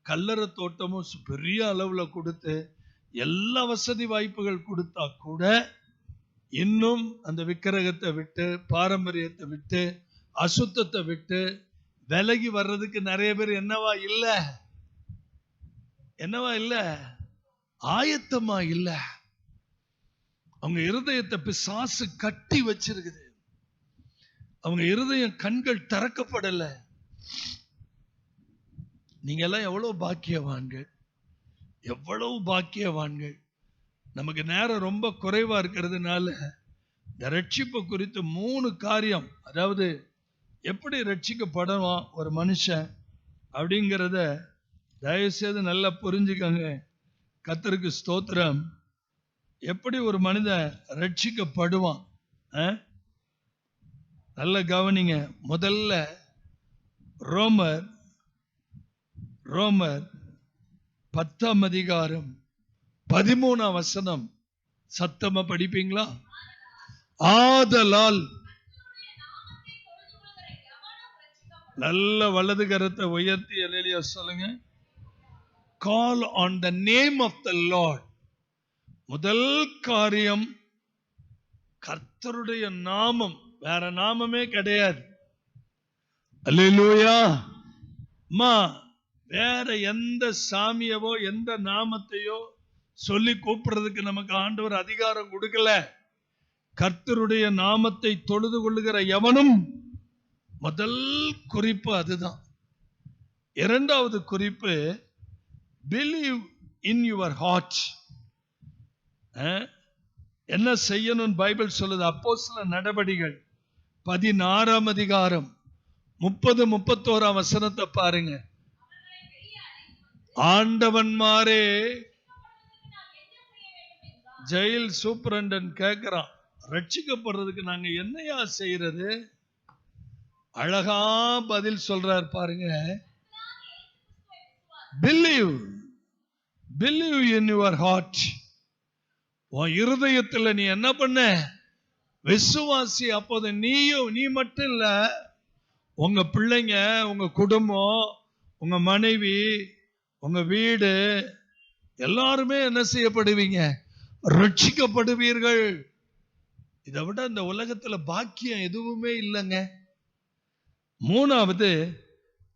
[SPEAKER 1] கல்லறை தோட்டமும் பெரிய அளவுல கொடுத்து, எல்லா வசதி வாய்ப்புகள் கொடுத்தா கூட இன்னும் அந்த விக்கிரகத்தை விட்டு, பாரம்பரியத்தை விட்டு, அசுத்தத்தை விட்டு விலகி வர்றதுக்கு நிறைய பேர் என்னவா இல்ல ஆயத்தமா இல்ல. அவங்க இருதயத்தை பிசாசு கட்டி வச்சிருக்குது. அவங்க இருதயம், கண்கள் திறக்கப்படல. நீங்க எல்லாம் எவ்வளவு பாக்கியவான்கள், எவ்வளவு பாக்கியவான்கள். நமக்கு நேரம் ரொம்ப குறைவா இருக்கிறதுனால இந்த ரட்சிப்பு குறித்து 3 காரியம், அதாவது எப்படி ரட்சிக்கப்படணும் ஒரு மனுஷன் அப்படிங்கிறத தயவு செய்து நல்லா புரிஞ்சுக்கங்க. கர்த்தருக்கு ஸ்தோத்திரம். எப்படி ஒரு மனிதன் ரட்சிக்கப்படுவான், நல்ல கவனிங்க. முதல்ல ரோமர் 10ஆம் அதிகாரம் 13ஆம் வசனம். சத்தமா படிப்பீங்களா? ஆதலால், நல்ல வலது கரத்தை உயர்த்தி அல்லேலூயா சொல்லுங்க. Call on the name of the Lord. முதல் காரியம் கர்த்தருடைய நாமம், வேற நாமமே கிடையாது. அல்லேலூயா. வேற எந்த சாமியவோ எந்த நாமத்தையோ சொல்லி கூப்பிடுறதுக்கு நமக்கு ஆண்டவர் அதிகாரம் கொடுக்கல. கர்த்தருடைய நாமத்தை தொழுது கொள்ளுகிற எவனும், முதல் குறிப்பு அதுதான். இரண்டாவது குறிப்பு, believe in your heart. என்ன செய்யணும் பைபிள் சொல்லுது? அப்போஸ்தலர் நடபடிகள் 16ஆம் அதிகாரம் 30-31ஆம் வசனத்தை பாருங்க. ஆண்டவன்மாரே, ஜெயில் சூப்பரண்டன் கேட்கிறான், ரட்சிக்கப்படுறதுக்கு நாங்க என்னையா செய்யறது? அழகா பதில் சொல்றார் பாருங்க. believe in your heart. உன் இருதயத்துல நீ என்ன பண்ண? விசுவாசி. அப்போது நீ மட்டும் இல்ல, உங்க பிள்ளைங்க, உங்க குடும்பம், உங்க மனைவி, உங்க வீடு, எல்லாருமே என்ன செய்யப்படுவீங்க? ரட்சிக்கப்படுவீர்கள். இதை விட இந்த உலகத்துல பாக்கியம் எதுவுமே இல்லைங்க. மூணாவது,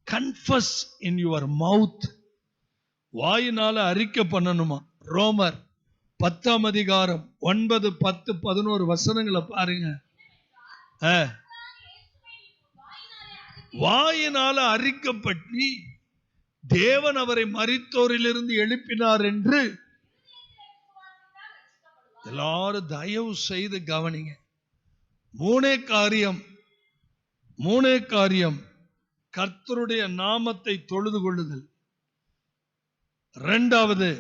[SPEAKER 1] கன்ஃபஸ் இன் யுவர் மவுத். வாயினால அறிக்கை பண்ணணுமா? ரோமர் 10ஆம் அதிகாரம் 9, 10, 11 வசனங்களை பாருங்க. வாயினால அறிக்கப்பட்டு தேவன் அவரை மரித்தோரிலிருந்து எழுப்பினார் என்று எல்லாரும் தயவு செய்து கவனிங்க. மூணே காரியம், கர்த்தருடைய நாமத்தை தொழுது கொள்ளுதல். இரண்டாவது,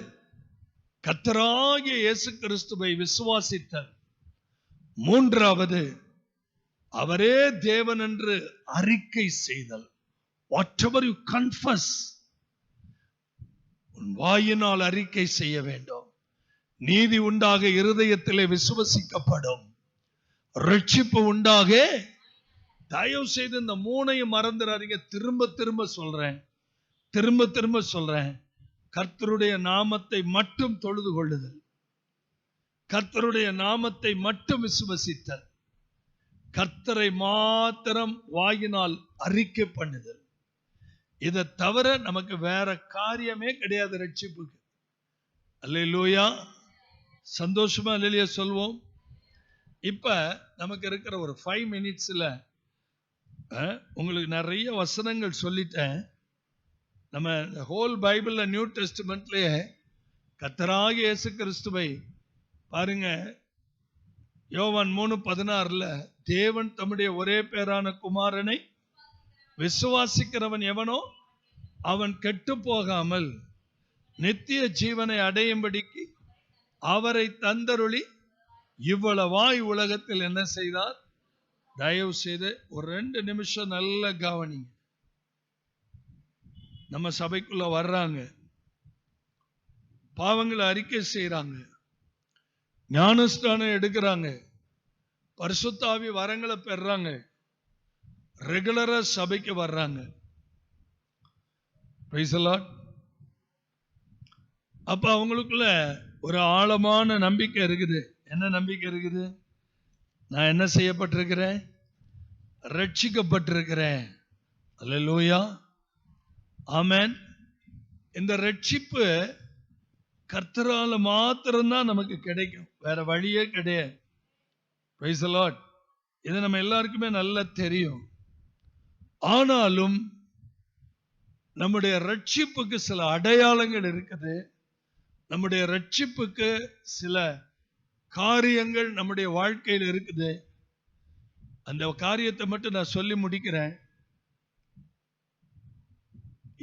[SPEAKER 1] கர்த்தராகிய இயேசு கிறிஸ்துவை விசுவாசித்தல். மூன்றாவது, அவரே தேவன் என்று அறிக்கை செய்தல். whatever you confess, உன் வாயினால் அறிக்கை செய்ய வேண்டும். நீதி உண்டாக இருதயத்திலே விசுவசிக்கப்படும், ரட்சிப்பு உண்டாக. தயவு செய்து இந்த மூணையும் மறந்துடாதீங்க. திரும்ப சொல்றேன். கர்த்தருடைய நாமத்தை மட்டும் தொழுது கொள்ளுதல், கர்த்தருடைய நாமத்தை மட்டும் விசுவசித்தல், கர்த்தரை மாத்திரம் வாயினால் அறிக்கை பண்ணுதல். இதை தவிர நமக்கு வேற காரியமே கிடையாது ரட்சிப்புக்கு. அல்லேலூயா. சந்தோஷமா அல்லேலூயா சொல்வோம். இப்ப நமக்கு இருக்கிற ஒரு 5 மினிட்ஸ்ல உங்களுக்கு நிறைய வசனங்கள் சொல்லிட்டேன். நம்ம ஹோல் பைபிள்ல நியூ டெஸ்டிமெண்ட்லயே கர்த்தராகிய இயேசு கிறிஸ்துவை பாருங்க. யோவான் 3:16 தேவன் தம்முடைய ஒரே பேரான குமாரனை விசுவாசிக்கிறவன் எவனோ அவன் கெட்டு போகாமல் நித்திய ஜீவனை அடையும்படிக்கு அவரை தந்தருளி இவ்வளவாய் உலகத்தில் என்ன செய்தார்? தயவு செய்து ஒரு 2 நிமிஷம் நல்ல கவனிங்க. நம்ம சபைக்குள்ள வர்றாங்க, பாவங்களை அறிக்கை செய்யறாங்க, ஞானஸ்தானம் எடுக்கிறாங்க, பரிசுத்த ஆவி வரங்களை பெறாங்க, ரெகுலரா சபைக்கு வர்றாங்க. Praise the Lord. அப்ப அவங்களுக்குள்ள ஒரு ஆழமான நம்பிக்கை இருக்குது. என்ன நம்பிக்கை இருக்குது? நான் என்ன செய்யப்பட்டிருக்கிறேன்? ரட்சிக்கப்பட்டிருக்கிறேன். அல்லேலூயா, ஆமென். இந்த ரட்சிப்பு கர்த்தரால மாத்திரம்தான் நமக்கு கிடைக்கும், வேற வழியே கிடையாது. Praise the Lord. இது நம்ம எல்லாருக்குமே நல்லா தெரியும். ஆனாலும் நம்முடைய ரட்சிப்புக்கு சில அடையாளங்கள் இருக்குது. நம்முடைய ரட்சிப்புக்கு சில காரியங்கள் நம்முடைய வாழ்க்கையில் இருக்குது. அந்த காரியத்தை மட்டும் நான் சொல்லி முடிக்கிறேன்.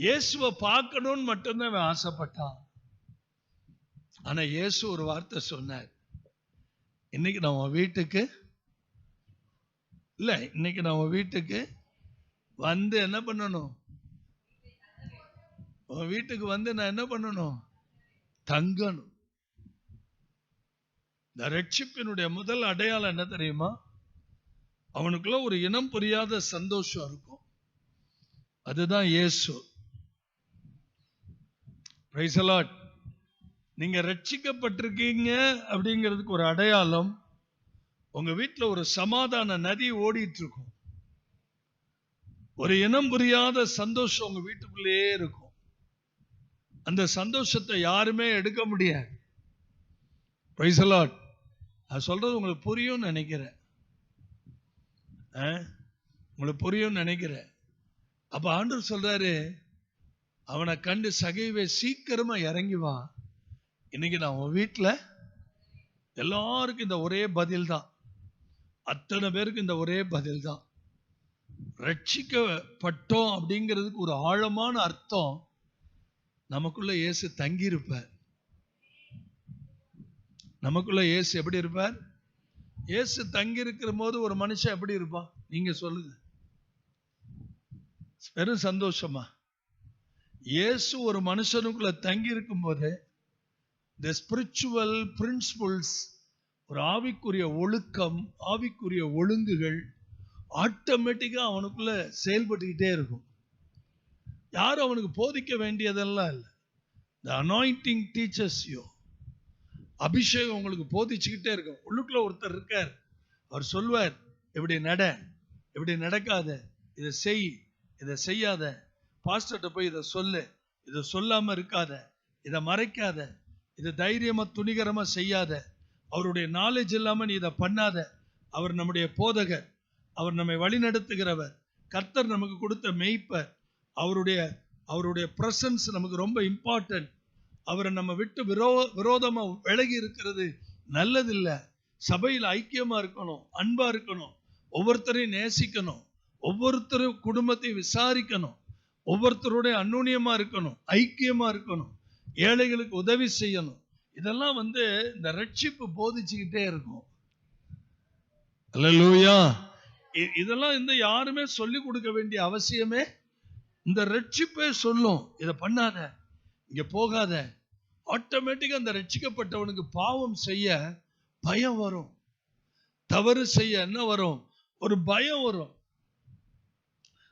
[SPEAKER 1] இயேசுவை பார்க்கணும்னு மட்டும்தான் அவன் ஆசைப்பட்டான். ஆனா இயேசு ஒரு வார்த்தை சொன்னார். இன்னைக்கு நான் உன் வீட்டுக்கு இன்னைக்கு நான் உன் வீட்டுக்கு வந்து என்ன பண்ணணும்? உன் வீட்டுக்கு வந்து நான் என்ன பண்ணணும்? தங்கணும். இந்த ரட்சிப்பினுடைய முதல் அடையாளம் என்ன தெரியுமா? அவனுக்குள்ள ஒரு இனம் புரியாத சந்தோஷம் இருக்கும். அதுதான் இயேசு. Praise the Lord. நீங்க ரட்சிக்கப்பட்டிருக்கீங்க அப்படிங்கிறதுக்கு ஒரு அடையாளம், உங்க வீட்டுல ஒரு சமாதான நதி ஓடிட்டு இருக்கும். ஒரு இனம் புரியாத சந்தோஷம் உங்க வீட்டுக்குள்ளே இருக்கும். அந்த சந்தோஷத்தை யாருமே எடுக்க முடியாது. Praise the Lord. நான் சொல்றது உங்களுக்கு புரியும் நினைக்கிறேன். உங்களுக்கு புரியும் நினைக்கிறேன். அப்ப ஆண்டவர் சொல்றாரு, அவனை கண்டு சகைவே சீக்கிரமா இறங்கி வா. இன்னைக்கு நான் உன் வீட்டுல எல்லாருக்கும் இந்த ஒரே பதில் தான். அத்தனை பேருக்கு இந்த ஒரே பதில் தான். ரட்சிக்கப்பட்டோம் அப்படிங்கிறதுக்கு ஒரு ஆழமான அர்த்தம், நமக்குள்ள இயேசு தங்கி இருப்பார். நமக்குள்ள இயேசு எப்படி இருப்பார்? இயேசு தங்கி இருக்கிற போது ஒரு மனுஷன் எப்படி இருப்பான்? நீங்க சொல்லுங்க. பெரும் சந்தோஷமா? இயேசு ஒரு மனுஷனுக்குள்ள தங்கி இருக்கும் போது the spiritual principles, ஒரு ஆவிக்குரிய ஒழுக்கம், ஆவிக்குரிய ஒழுங்குகள் ஆட்டோமேட்டிக்கா அவனுக்குள்ள செயல்பட்டுக்கிட்டே இருக்கும். யாரும் அவனுக்கு போதிக்க வேண்டியதெல்லாம் இல்லை. the anointing teaches you. அபிஷேகம் உங்களுக்கு போதிச்சுக்கிட்டே இருக்கும். உள்ளுக்குள்ள ஒருத்தர் இருக்கார், அவர் சொல்வார், இப்படி நட, இப்படி நடக்காத, இதை செய், இதை செய்யாத, பாஸ்டர்கிட்ட போய் இதை சொல்லு, இதை சொல்லாம இருக்காத, இதை மறைக்காத, இதை தைரியமா துணிகரமா செய்யாத, அவருடைய நாலேஜ் இல்லாம நீ இதை பண்ணாத. அவர் நம்முடைய போதகர், அவர் நம்மை வழிநடத்துகிறவர், கர்த்தர் நமக்கு கொடுத்த மெய்ப்பர். அவருடைய பிரசன்ஸ் நமக்கு ரொம்ப இம்பார்ட்டன்ட். அவரை நம்ம விட்டு விரோதமா விலகி இருக்கிறது நல்லதில்லை. சபையில் ஐக்கியமா இருக்கணும், அன்பா இருக்கணும், ஒவ்வொருத்தரையும் நேசிக்கணும், ஒவ்வொருத்தரும் குடும்பத்தை விசாரிக்கணும், ஒவ்வொருத்தருடைய அந்நுண்ணியமா இருக்கணும், ஐக்கியமா இருக்கணும், ஏழைகளுக்கு உதவி செய்யணும். இதெல்லாம் இந்த ரட்சிப்பு போதிச்சுக்கிட்டே இருக்கும். அல்லேலூயா. இதெல்லாம் யாருமே சொல்லி கொடுக்க வேண்டிய அவசியமே, இந்த ரட்சிப்பே சொல்லும், இதை பண்ணாத, இங்க போகாத. ஆட்டோமேட்டிக்கா அந்த ரட்சிக்கப்பட்டவனுக்கு பாவம் செய்ய பயம் வரும், தவறு செய்ய என்ன வரும்? ஒரு பயம் வரும்.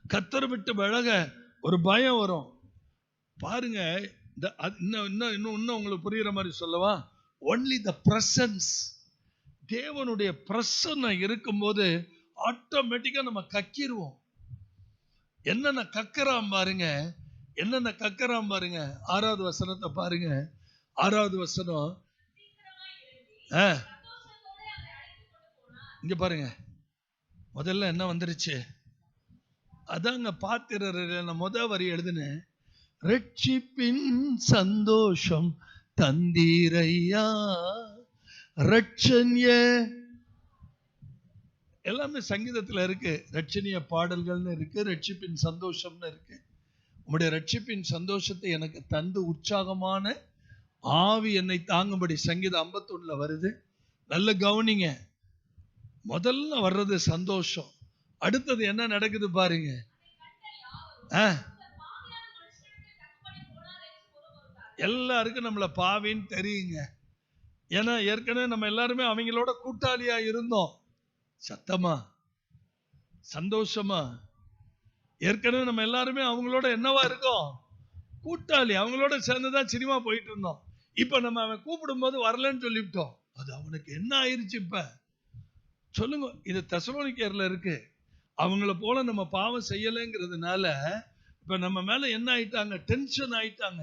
[SPEAKER 1] கர்த்தரை விட்டு விலக ஒரு பயம் வரும். பாருங்க, இன்னும் உங்களுக்கு புரியுற மாதிரி சொல்லவா? ஒன்லி த பிரசன்ஸ், தேவனுடைய பிரசன்னை இருக்கும்போது ஆட்டோமேட்டிக்கா நம்ம கக்கிடுவோம். என்னென்ன கக்கறாம் பாருங்க, என்னென்ன கக்கறாம் பாருங்க. 6வது வசனத்தை பாருங்க. 6வது வசனம். இங்க பாருங்க, முதல்ல என்ன வந்துருச்சு? அதாங்க பாத்திரர் முத வரி எழுதுனேன். ரட்சிப்பின் சந்தோஷம் தந்தீரையா ரட்சண்ய. எல்லாமே சங்கீதத்துல இருக்கு. ரட்சணிய பாடல்கள்னு இருக்கு, ரட்சிப்பின் சந்தோஷம்னு இருக்கு. உங்களுடைய ரட்சிப்பின் சந்தோஷத்தை எனக்கு தந்து உற்சாகமான ஆவி என்னை தாங்கும்படி சங்கீதம் 51ல வருது. நல்ல கவனிங்க. முதல்ல வர்றது சந்தோஷம். அடுத்தது என்ன நடக்குது பாருங்க. எல்லாருக்கும் நம்மள பாவின்னு தெரியுங்க. ஏன்னா ஏற்கனவே நம்ம எல்லாருமே அவங்களோட கூட்டாளியா இருந்தோம். சத்தமா சந்தோஷமா ஏற்கனவே நம்ம எல்லாருமே அவங்களோட என்னவா இருக்கோம்? கூட்டாளி. அவங்களோட சேர்ந்துதான் சினிமா போயிட்டு இருந்தோம். இப்ப நம்ம அவன் கூப்பிடும் போது வரலன்னு சொல்லிவிட்டோம். அது அவனுக்கு என்ன ஆயிருச்சு? இப்ப சொல்லுங்க. இது தெசலோனிக்கேயர்ல இருக்கு. அவங்கள போல நம்ம பாவம் செய்யலைங்கிறதுனால இப்ப நம்ம மேல என்ன ஆயிட்டாங்க? டென்ஷன் ஆயிட்டாங்க.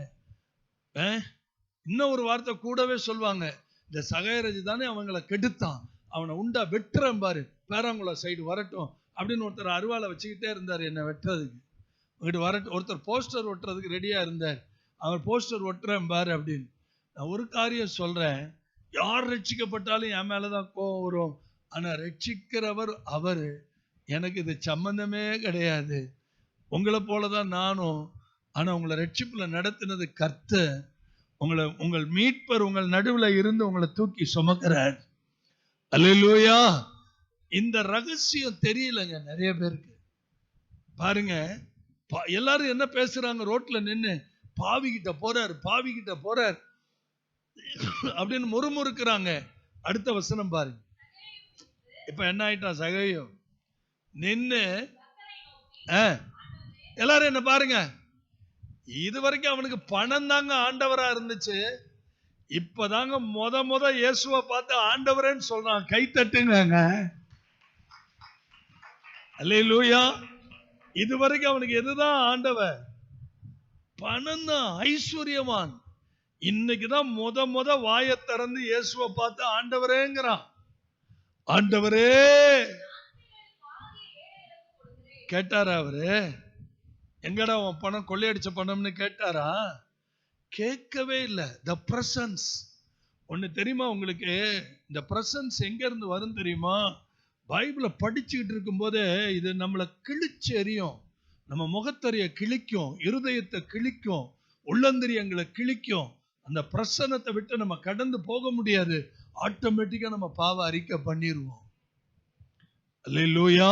[SPEAKER 1] இன்னும் ஒரு வார்த்தை கூடவே சொல்லுவாங்க, இந்த சகைரஜி தானே அவங்கள கெடுத்தான், அவனை உண்டா வெட்டுறேன் பாரு, பேராங்குளம் சைடு வரட்டும் அப்படின்னு ஒருத்தர் அருவாளை வச்சுக்கிட்டே இருந்தார் என்னை வெட்டுறதுக்கு. அங்கிட்டு வரட்டும். ஒருத்தர் போஸ்டர் ஒட்டுறதுக்கு ரெடியா இருந்தார். அவர் போஸ்டர் ஒட்டுறேன் பாரு அப்படின்னு. நான் ஒரு காரியம் சொல்றேன், யார் ரட்சிக்கப்பட்டாலும் என் மேலதான் கோவம் வரும். ஆனா ரட்சிக்கிறவர் அவரு. எனக்கு இது சம்பந்தமே கிடையாது. உங்களை போலதான் நானும். ஆனா உங்களை ரட்சிப்புல நடத்தினது கர்த்தர். உங்கள் மீட்பர் உங்கள் நடுவுல இருந்து உங்களை தூக்கி சுமக்கிறார். அல்லேலூயா. இந்த ரகசியம் தெரியலங்க நிறைய பேருக்கு. பாருங்க, எல்லாரும் என்ன பேசுறாங்க? ரோட்ல நின்னு பாவிகிட்ட போறார், பாவிகிட்ட போறார் அப்படின்னு முறுமுறுக்கிறாங்க. அடுத்த வசனம் பாருங்க. இப்ப என்ன ஆயிட்டான்? சகையோ நின்னு எல்லாரும் என்ன பாருங்க, இது வரைக்கும் அவனுக்கு பணம் தாங்க ஆண்டவரா இருந்துச்சு. இப்பதாங்க முத இயேசுவை பார்த்து ஆண்டவரேன்னு சொல்றான். கை தட்டுங்க. அல்லேலூயா. இது வரைக்கும் அவனுக்கு எதுதான் ஆண்டவர்? பணம் தான், ஐஸ்வர்யவான். இன்னைக்குதான் முத வாயை திறந்து இயேசுவை பார்த்து ஆண்டவரேங்கிறான். ஆண்டவரே கேட்டாரா? அவரு எங்கடா உன் பணம், கொள்ளையடிச்ச பணம்னு கேட்டாரா? கேட்கவே இல்லை. The presence. ஒண்ணு தெரியுமா உங்களுக்கு? இந்த பிரசன்ஸ் எங்க இருந்து வரும் தெரியுமா? பைபிளை படிச்சுக்கிட்டு இருக்கும் போதே இது நம்மளை கிழிச்சு எறியும். நம்ம முகத்தறிய கிழிக்கும், இருதயத்தை கிழிக்கும், உள்ளந்திரியங்களை கிழிக்கும். அந்த பிரசன்னத்தை விட்டு நம்ம கடந்து போக முடியாது. ஆட்டோமேட்டிக்கா நம்ம பாவ அறிக்கை பண்ணிடுவோம். அல்லேலூயா.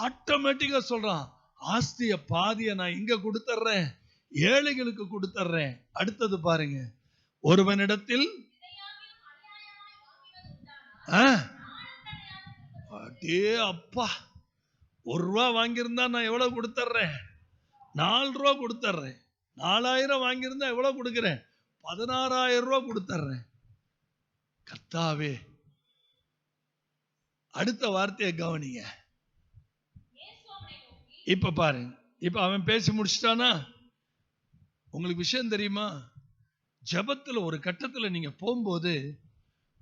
[SPEAKER 1] ஆட்டோமேட்டிக்கா சொல்றான், ஆஸ்திய பாதிய நான் இங்க கொடுத்துறேன், ஏழைகளுக்கு கொடுத்துறேன். அடுத்தது பாருங்க, ஒருவனிடத்தில் அடே அப்பா, 1 ரூபா வாங்கியிருந்தா நான் எவ்வளவு கொடுத்துறேன்? 4 ரூபா கொடுத்துறேன். 4000 வாங்கியிருந்தா எவ்வளவு கொடுக்கிறேன்? 16,000 ரூபா கொடுத்துறேன். கர்த்தாவே. அடுத்த வார்த்தையை கவனிங்க. இப்ப பாருங்க, இப்ப அவன் பேசி முடிச்சிட்டானா? உங்களுக்கு விஷயம் தெரியுமா? ஜெபத்துல ஒரு கட்டத்துல நீங்க போகும்போது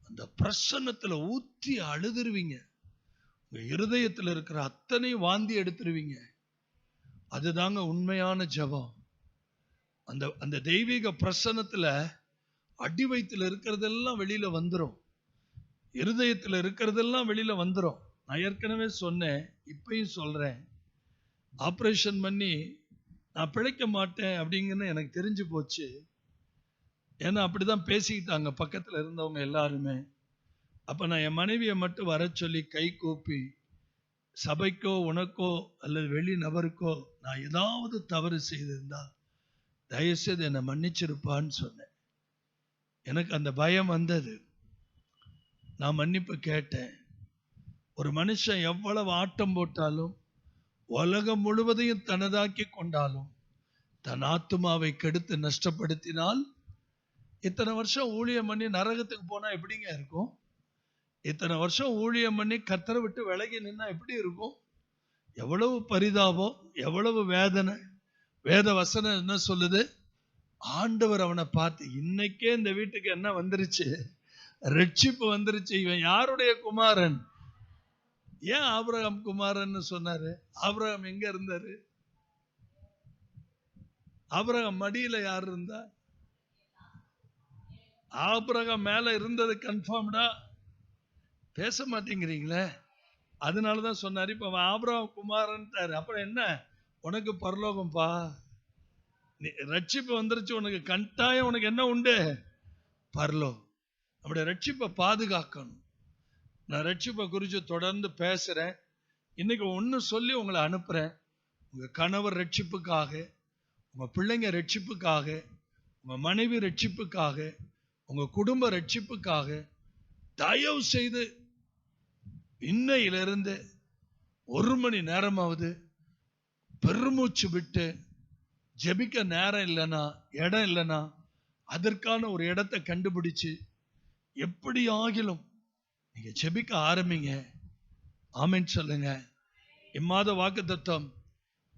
[SPEAKER 1] அந்த பிரசன்னத்துல ஊற்றி அழுதுருவீங்க. உங்க இருதயத்துல இருக்கிற அத்தனை வாந்தி எடுத்துருவீங்க. அதுதாங்க உண்மையான ஜெபம். அந்த தெய்வீக பிரசன்னத்துல அடி வயித்துல இருக்கிறதெல்லாம் வெளியில வந்துடும். இருதயத்துல இருக்கிறதெல்லாம் வெளியில வந்துடும். நான் ஏற்கனவே சொன்னேன், இப்பயும் சொல்றேன். ஆபரேஷன் பண்ணி நான் பிழைக்க மாட்டேன் அப்படிங்கன்னு எனக்கு தெரிஞ்சு போச்சு. ஏன்னா அப்படிதான் பேசிக்கிட்டாங்க பக்கத்துல இருந்தவங்க எல்லாருமே. அப்ப நான் என் மனைவியை மட்டும் வர சொல்லி கை கூப்பி, சபைக்கோ உனக்கோ அல்லது வெளி நபருக்கோ நான் ஏதாவது தவறு செய்திருந்தா தயவுசெய்து என்னை மன்னிச்சிருப்பான்னு சொன்னேன். எனக்கு அந்த பயம் வந்தது. நான் மன்னிப்பு கேட்டேன். ஒரு மனுஷன் எவ்வளவு ஆட்டம் போட்டாலும், உலகம் முழுவதையும் தனதாக்கி கொண்டாலும், தன் ஆத்துமாவை கெடுத்து நஷ்டப்படுத்தினால், இத்தனை வருஷம் ஊழியம் பண்ணி நரகத்துக்கு போனா எப்படிங்க இருக்கும்? இத்தனை வருஷம் ஊழியம் பண்ணி கர்த்தரை விட்டு விலகி நின்னா எப்படி இருக்கும்? எவ்வளவு பரிதாபம், எவ்வளவு வேதனை. வேத வசனம் என்ன சொல்லுது? ஆண்டவர் அவனை பார்த்து, இன்னைக்கே இந்த வீட்டுக்கு என்ன வந்துருச்சு, ரட்சிப்பு வந்துருச்சு, இவன் யாருடைய குமாரன். ஏன் ஆபிரகாம் குமாரன் சொன்னாரு? ஆபிரகாம் எங்க இருந்தாரு? ஆபிரகாம் மடியில யார் இருந்தா? ஆபிரகாம் மேல இருந்தது கன்ஃபார்ம்டா. பேச மாட்டேங்கிறீங்களே. அதனாலதான் சொன்னாரு, இப்ப அவன் ஆபிரகாம் குமாரன். அப்புறம் என்ன, உனக்கு பரலோகம்பா, ரட்சிப்பு வந்துருச்சு உனக்கு, கட்டாயம் உனக்கு என்ன உண்டு, பரலோகம். நம்முடைய ரட்சிப்பை பாதுகாக்கணும். நான் ரட்சிப்பை குறித்து தொடர்ந்து பேசுறேன். இன்னைக்கு ஒன்று சொல்லி உங்களை அனுப்புறேன். உங்க கணவர் ரட்சிப்புக்காக, உங்க பிள்ளைங்க ரட்சிப்புக்காக, உங்க மனைவி ரட்சிப்புக்காக, உங்க குடும்ப ரட்சிப்புக்காக தயவு செய்து இன்னையிலிருந்து 1 மணி நேரமாவது பெருமூச்சு விட்டு ஜெபிக்க நேரம் இல்லைன்னா, இடம் இல்லைன்னா, அதற்கான ஒரு இடத்தை கண்டுபிடிச்சு எப்படி ஆகிலும் நீங்க ஜெபிக்க ஆரம்பிங்க. ஆமென் சொல்லுங்க. இம்மாத வாக்குத்தத்தம்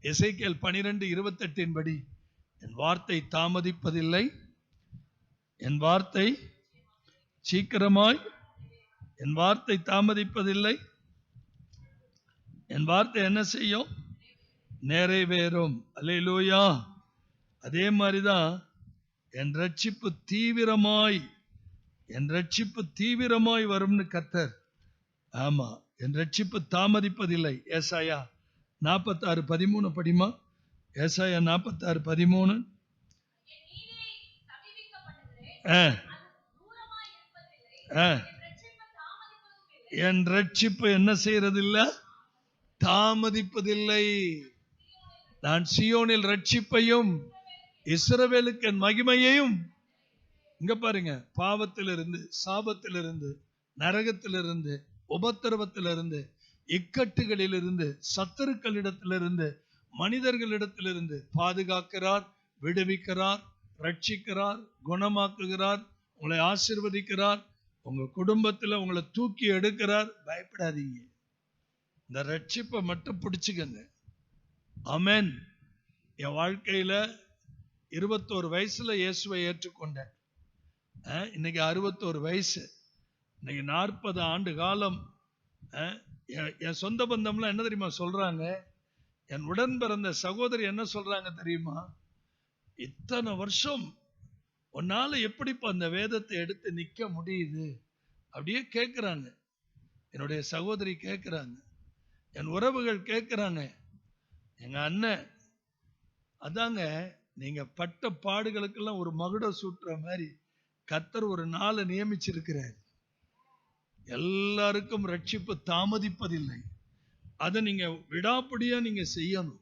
[SPEAKER 1] எசேக்கியேல் 12:28 படி, என் வார்த்தை தாமதிப்பதில்லை, என் வார்த்தை சீக்கிரமாய், என் வார்த்தை தாமதிப்பதில்லை, என் வார்த்தை என்ன செய்யும், நிறைவேறும். அல்லேலூயா. அதே மாதிரிதான் என் ரட்சிப்பு தீவிரமாய், என் ரட்சிப்பு தீவிரமாய் வரும்னு கர்த்தர். ஆமா, என் ரட்சிப்பு தாமதிப்பதில்லை. ஏசாயா 46:13 படிமா. ஏசாயா 46:13. என் ரட்சிப்பு என்ன செய்யறதில்லை, தாமதிப்பதில்லை. நான் சீயோனில் ரட்சிப்பையும் இஸ்ரவேலுக்கு என் மகிமையையும். இங்க பாருங்க, பாவத்திலிருந்து, சாபத்திலிருந்து, நரகத்திலிருந்து, உபத்திரவத்திலிருந்து, இக்கட்டுகளிலிருந்து, சத்துருக்களிடத்திலிருந்து, மனிதர்களிடத்திலிருந்து பாதுகாக்கிறார், விடுவிக்கிறார், ரட்சிக்கிறார், குணமாக்குகிறார், உங்களை ஆசீர்வதிக்கிறார், உங்க குடும்பத்தில் உங்களை தூக்கி எடுக்கிறார். பயப்படாதீங்க, இந்த ரட்சிப்பை மட்டும் பிடிச்சுக்கங்க. ஆமென். என் வாழ்க்கையில 21 வயசுல இயேசுவை ஏற்றுக்கொண்டேன். இன்னைக்கு 61 வயசு. இன்னைக்கு 40 ஆண்டு காலம். என் சொந்த பந்தம்லாம் என்ன தெரியுமா சொல்றாங்க, என் உடன் பிறந்த சகோதரி என்ன சொல்றாங்க தெரியுமா, இத்தனை வருஷம் உன்னால எப்படிப்பா அந்த வேதத்தை எடுத்து நிக்க முடியுது அப்படியே கேட்கிறாங்க. என்னுடைய சகோதரி கேட்கிறாங்க, என் உறவுகள் கேட்கிறாங்க, எங்க அண்ணன். அதாங்க, நீங்க பட்ட பாடுகளுக்கெல்லாம் ஒரு மகுடம் சூட்டுற மாதிரி கர்த்தர் ஒரு நாளை நியமிச்சிருக்கிறார். எல்லாருக்கும் ரட்சிப்பு தாமதிப்பதில்லை. அதை நீங்க விடாப்பிடியா நீங்க செய்யணும்.